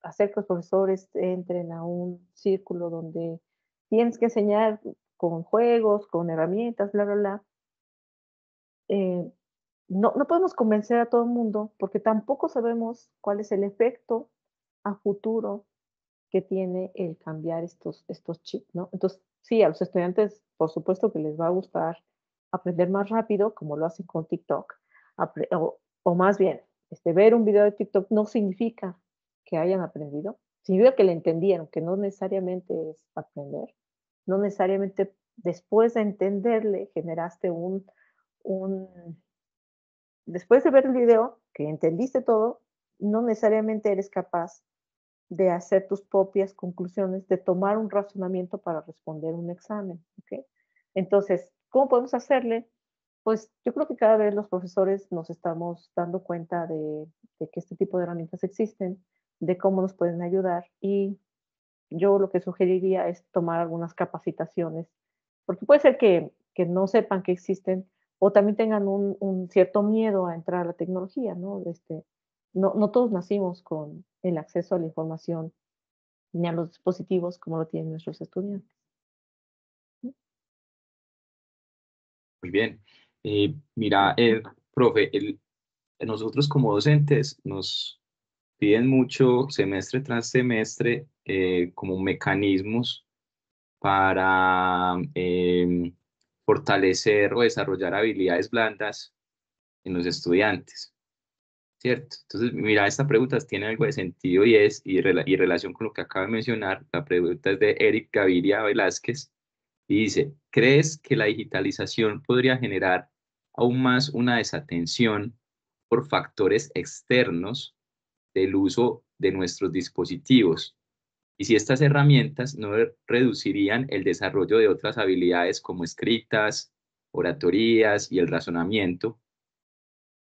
hacer que los profesores entren a un círculo donde tienes que enseñar con juegos, con herramientas, bla, bla, bla. No podemos convencer a todo el mundo porque tampoco sabemos cuál es el efecto a futuro que tiene el cambiar estos chips, ¿no? Entonces, sí, a los estudiantes, por supuesto que les va a gustar aprender más rápido, como lo hacen con TikTok, o más bien, ver un video de TikTok no significa que hayan aprendido, significa que le entendieron, que no necesariamente es aprender, no necesariamente después de entenderle generaste un después de ver el video, que entendiste todo, no necesariamente eres capaz de hacer tus propias conclusiones, de tomar un razonamiento para responder un examen, ¿ok? Entonces, ¿cómo podemos hacerle? Pues yo creo que cada vez los profesores nos estamos dando cuenta de que este tipo de herramientas existen, de cómo nos pueden ayudar y yo lo que sugeriría es tomar algunas capacitaciones, porque puede ser que no sepan que existen o también tengan un cierto miedo a entrar a la tecnología, ¿no? No todos nacimos con el acceso a la información ni a los dispositivos como lo tienen nuestros estudiantes. Muy bien. Mira, profe, nosotros como docentes nos piden mucho semestre tras semestre como mecanismos para fortalecer o desarrollar habilidades blandas en los estudiantes, ¿cierto? Entonces, mira, esta pregunta tiene algo de sentido y relación con lo que acaba de mencionar. La pregunta es de Eric Gaviria Velázquez y dice, ¿crees que la digitalización podría generar aún más una desatención por factores externos del uso de nuestros dispositivos? Y si estas herramientas no reducirían el desarrollo de otras habilidades como escritas, oratorías y el razonamiento,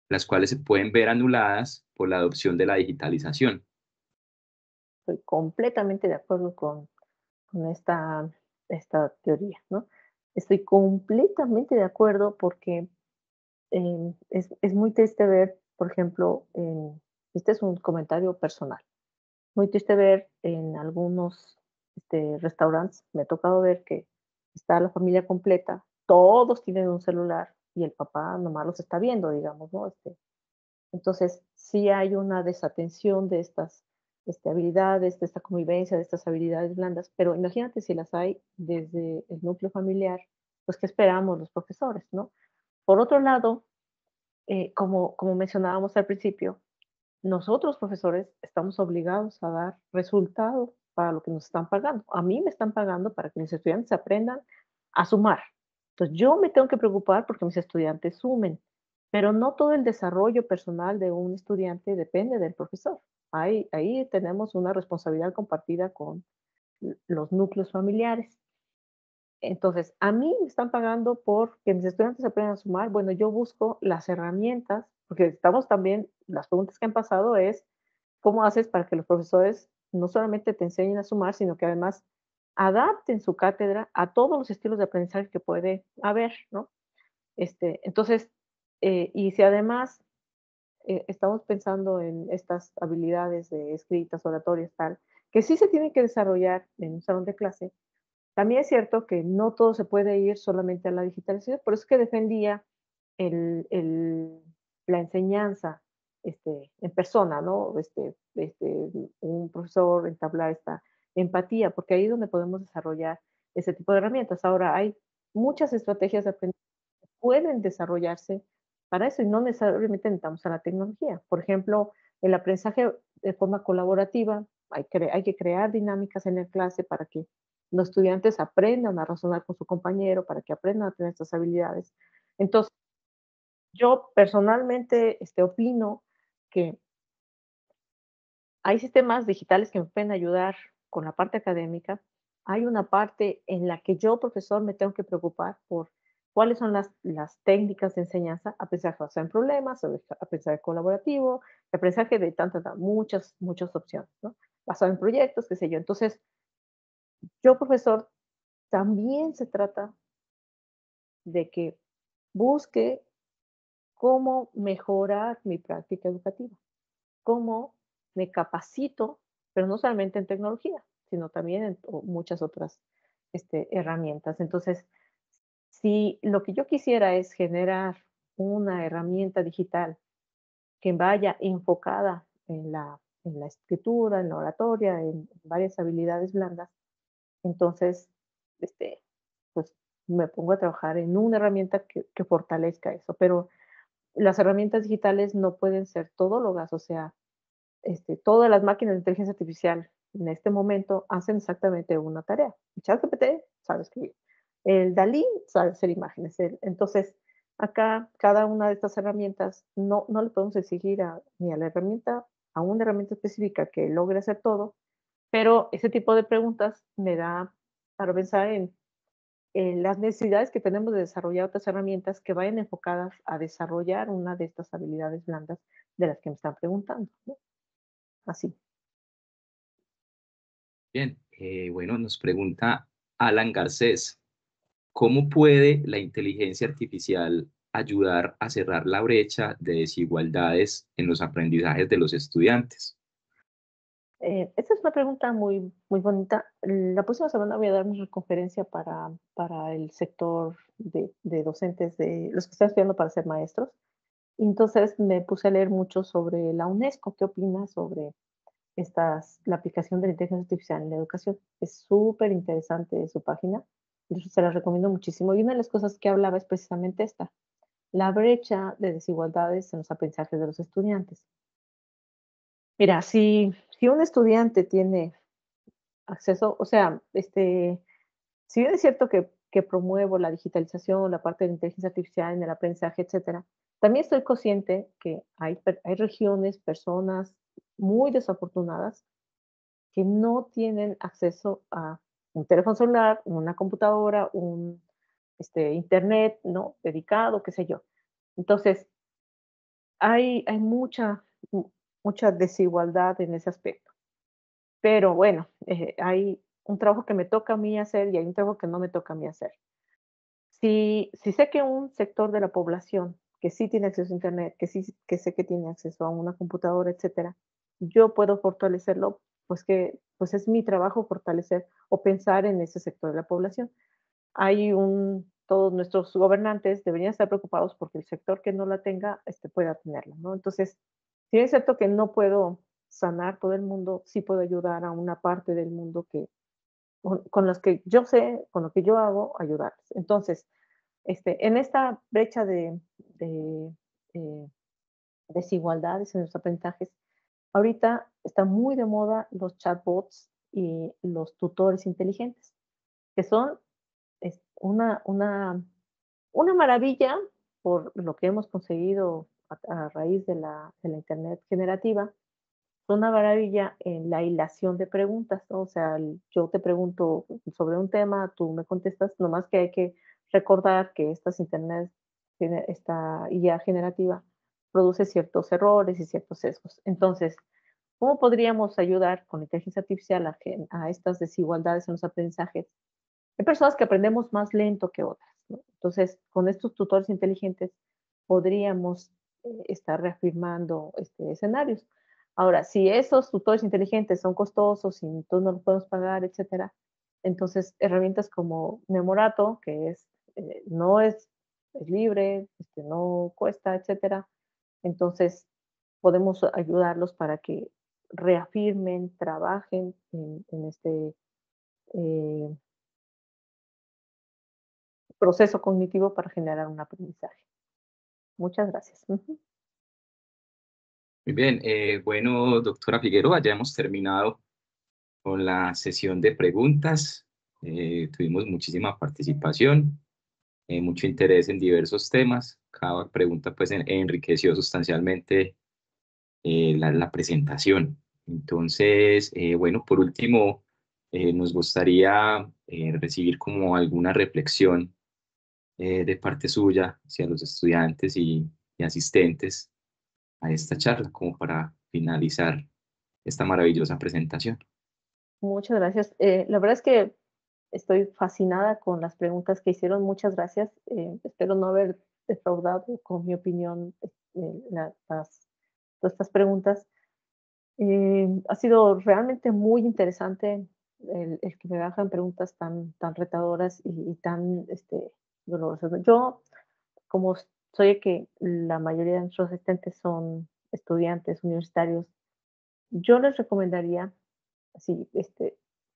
las cuales se pueden ver anuladas por la adopción de la digitalización. Estoy completamente de acuerdo con esta teoría, ¿no? Estoy completamente de acuerdo porque es muy triste ver, por ejemplo, este es un comentario personal, muy triste ver en algunos restaurantes, me ha tocado ver que está la familia completa, todos tienen un celular y el papá nomás los está viendo, digamos, ¿no? Entonces, sí hay una desatención de estas habilidades, de esta convivencia, de estas habilidades blandas, pero imagínate si las hay desde el núcleo familiar, pues, ¿qué esperamos los profesores, no? Por otro lado, como mencionábamos al principio, nosotros profesores estamos obligados a dar resultados para lo que nos están pagando. A mí me están pagando para que mis estudiantes aprendan a sumar. Entonces, yo me tengo que preocupar porque mis estudiantes sumen, pero no todo el desarrollo personal de un estudiante depende del profesor. Ahí tenemos una responsabilidad compartida con los núcleos familiares. Entonces, a mí me están pagando por que mis estudiantes aprendan a sumar. Bueno, yo busco las herramientas, porque estamos también, las preguntas que han pasado es, ¿cómo haces para que los profesores no solamente te enseñen a sumar, sino que además adapten su cátedra a todos los estilos de aprendizaje que puede haber, ¿no? Entonces, y si además estamos pensando en estas habilidades de escritas, oratorias, tal, que sí se tienen que desarrollar en un salón de clase, también es cierto que no todo se puede ir solamente a la digitalización, por eso es que defendía el la enseñanza en persona, ¿no? Un profesor entablar esta empatía, porque ahí es donde podemos desarrollar ese tipo de herramientas. Ahora, hay muchas estrategias de aprendizaje que pueden desarrollarse para eso y no necesariamente necesitamos a la tecnología. Por ejemplo, el aprendizaje de forma colaborativa, hay que crear dinámicas en la clase para que los estudiantes aprendan a razonar con su compañero, para que aprendan a tener estas habilidades. Entonces, yo personalmente opino que hay sistemas digitales que me pueden ayudar con la parte académica. Hay una parte en la que yo, profesor, me tengo que preocupar por cuáles son las técnicas de enseñanza, aprendizaje basado en problemas, aprendizaje colaborativo, aprendizaje de muchas opciones, ¿no? Basado en proyectos, qué sé yo. Entonces, yo, profesor, también se trata de que busque cómo mejorar mi práctica educativa, cómo me capacito, pero no solamente en tecnología, sino también en muchas otras herramientas. Entonces, si lo que yo quisiera es generar una herramienta digital que vaya enfocada en la escritura, en la oratoria, en varias habilidades blandas, entonces, pues me pongo a trabajar en una herramienta que fortalezca eso. Pero las herramientas digitales no pueden ser todólogas, o sea, todas las máquinas de inteligencia artificial en este momento hacen exactamente una tarea. El ChatGPT sabe escribir. El Dalí sabe hacer imágenes. Entonces, acá cada una de estas herramientas no le podemos exigir ni a la herramienta, a una herramienta específica que logre hacer todo, pero ese tipo de preguntas me da para pensar en las necesidades que tenemos de desarrollar otras herramientas que vayan enfocadas a desarrollar una de estas habilidades blandas de las que me están preguntando, ¿no? Así. Bien, bueno, nos pregunta Alan Garcés, ¿cómo puede la inteligencia artificial ayudar a cerrar la brecha de desigualdades en los aprendizajes de los estudiantes? Esta es una pregunta muy bonita. La próxima semana voy a dar una conferencia para el sector de docentes, de los que están estudiando para ser maestros. Y entonces me puse a leer mucho sobre la UNESCO. ¿Qué opina sobre la aplicación de la inteligencia artificial en la educación? Es súper interesante su página. Se la recomiendo muchísimo. Y una de las cosas que hablaba es precisamente esta, la brecha de desigualdades en los aprendizajes de los estudiantes. Mira, si un estudiante tiene acceso, o sea, si bien es cierto que promuevo la digitalización, la parte de la inteligencia artificial en el aprendizaje, etcétera, también estoy consciente que hay regiones, personas muy desafortunadas que no tienen acceso a un teléfono celular, una computadora, un internet, ¿no? Dedicado, qué sé yo. Entonces, hay mucha desigualdad en ese aspecto. Pero bueno, hay un trabajo que me toca a mí hacer y hay un trabajo que no me toca a mí hacer. Si sé que un sector de la población que sí tiene acceso a Internet, que sé que tiene acceso a una computadora, etcétera, yo puedo fortalecerlo, pues es mi trabajo fortalecer o pensar en ese sector de la población. Todos nuestros gobernantes deberían estar preocupados porque el sector que no la tenga, pueda tenerla, ¿no? Entonces, si bien es cierto que no puedo sanar todo el mundo, sí puedo ayudar a una parte del mundo con los que yo sé, con lo que yo hago, ayudarles. Entonces, en esta brecha de, eh, desigualdades en los aprendizajes, ahorita está muy de moda los chatbots y los tutores inteligentes, que son una maravilla por lo que hemos conseguido a raíz de la Internet generativa, una maravilla en la hilación de preguntas, ¿no? O sea, yo te pregunto sobre un tema, tú me contestas, nomás que hay que recordar que esta IA generativa produce ciertos errores y ciertos sesgos. Entonces, ¿cómo podríamos ayudar con la inteligencia artificial a estas desigualdades en los aprendizajes? Hay personas que aprendemos más lento que otras, ¿no? Entonces, con estos tutores inteligentes podríamos estar reafirmando escenarios. Ahora, si esos tutores inteligentes son costosos y todos no los podemos pagar, etcétera, entonces herramientas como Memorato, que no es libre, no cuesta, etcétera, Entonces, podemos ayudarlos para que reafirmen, trabajen en este eh, proceso cognitivo para generar un aprendizaje. Muchas gracias. Ujú. Muy bien, bueno, doctora Figueroa, ya hemos terminado con la sesión de preguntas. Tuvimos muchísima participación, mucho interés en diversos temas. Cada pregunta pues enriqueció sustancialmente la presentación. Entonces, bueno, por último, nos gustaría recibir como alguna reflexión de parte suya hacia los estudiantes y asistentes a esta charla, como para finalizar esta maravillosa presentación. Muchas gracias. La verdad es que estoy fascinada con las preguntas que hicieron. Muchas gracias. Espero no haber defraudado con mi opinión todas estas preguntas. Ha sido realmente muy interesante el que me hagan preguntas tan retadoras y tan dolorosas. Yo, como soy que la mayoría de nuestros asistentes son estudiantes universitarios, yo les recomendaría, sí,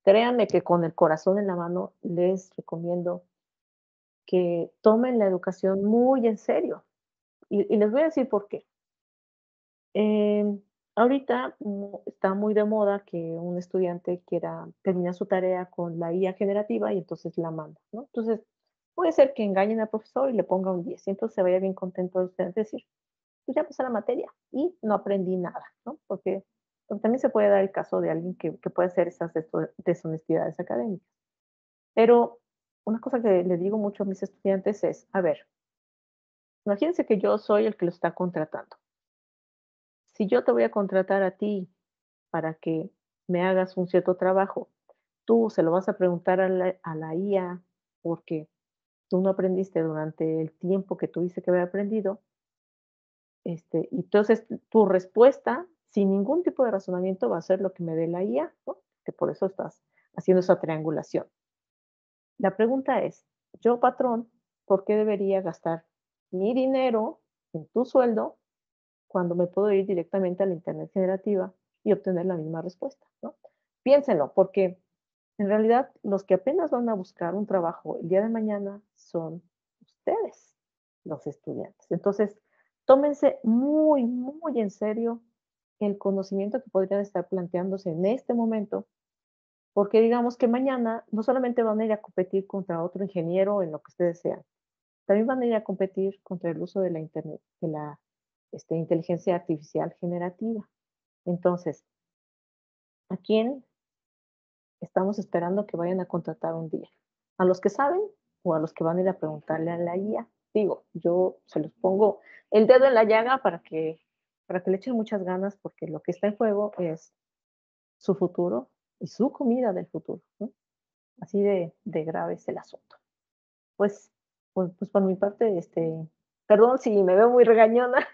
créanme que con el corazón en la mano les recomiendo que tomen la educación muy en serio. Y les voy a decir por qué. Ahorita está muy de moda que un estudiante quiera terminar su tarea con la IA generativa y entonces la manda, ¿no? Entonces, puede ser que engañen al profesor y le ponga un 10 y entonces se vaya bien contento el estudiante decir, pues ya pasé la materia y no aprendí nada, ¿no? Porque también se puede dar el caso de alguien que puede hacer esas deshonestidades académicas. Pero una cosa que le digo mucho a mis estudiantes es, a ver, imagínense que yo soy el que lo está contratando. Si yo te voy a contratar a ti para que me hagas un cierto trabajo, tú se lo vas a preguntar a la IA porque tú no aprendiste durante el tiempo que tuviste que haber aprendido, entonces tu respuesta, sin ningún tipo de razonamiento, va a ser lo que me dé la IA, ¿no? Que por eso estás haciendo esa triangulación. La pregunta es, yo patrón, ¿por qué debería gastar mi dinero en tu sueldo cuando me puedo ir directamente a la internet generativa y obtener la misma respuesta, ¿no? Piénsenlo, porque en realidad los que apenas van a buscar un trabajo el día de mañana son ustedes, los estudiantes. Entonces, tómense muy, muy en serio el conocimiento que podrían estar planteándose en este momento, porque digamos que mañana no solamente van a ir a competir contra otro ingeniero en lo que ustedes sean, también van a ir a competir contra el uso de la internet, de la inteligencia artificial generativa. Entonces, ¿a quién estamos esperando que vayan a contratar un día? ¿A los que saben o a los que van a ir a preguntarle a la IA? Digo, yo se los pongo el dedo en la llaga para que le echen muchas ganas porque lo que está en juego es su futuro y su comida del futuro, ¿no? Así de grave es el asunto. Pues, pues por mi parte, perdón si me veo muy regañona.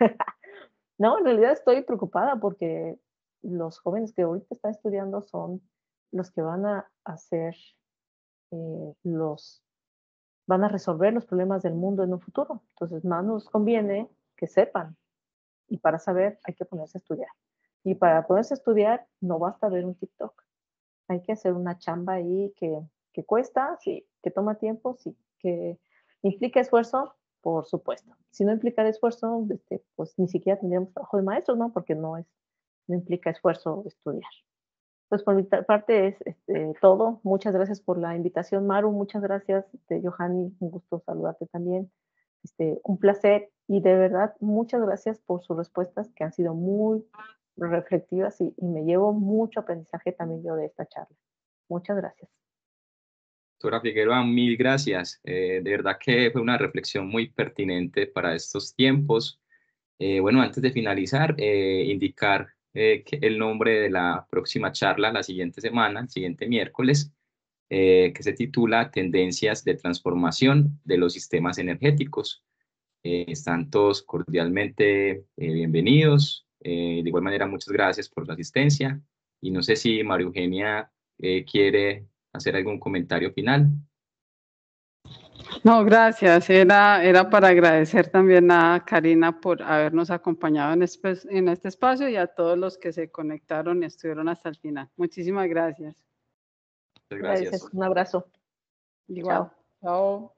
No, en realidad estoy preocupada porque los jóvenes que ahorita están estudiando son los que van a hacer, van a resolver los problemas del mundo en un futuro. Entonces, más nos conviene que sepan. Y para saber hay que ponerse a estudiar. Y para ponerse a estudiar no basta ver un TikTok. Hay que hacer una chamba ahí que cuesta, sí, que toma tiempo, sí, que implica esfuerzo, por supuesto. Si no implica esfuerzo, pues ni siquiera tendríamos trabajo de maestros, ¿no? Porque no implica esfuerzo estudiar. Pues por mi parte es todo. Muchas gracias por la invitación, Maru. Muchas gracias, Johanny. Un gusto saludarte también. Un placer y de verdad muchas gracias por sus respuestas que han sido muy reflexivas y me llevo mucho aprendizaje también yo de esta charla. Muchas gracias. Doctora Figueroa, mil gracias. De verdad que fue una reflexión muy pertinente para estos tiempos. Bueno, antes de finalizar, indicar que el nombre de la próxima charla la siguiente semana, el siguiente miércoles, que se titula Tendencias de transformación de los sistemas energéticos. Están todos cordialmente bienvenidos. De igual manera, muchas gracias por su asistencia. Y no sé si María Eugenia quiere hacer algún comentario final. No, gracias. Era para agradecer también a Karina por habernos acompañado en este espacio y a todos los que se conectaron y estuvieron hasta el final. Muchísimas gracias. Muchas gracias. Un abrazo. Igual. Chao.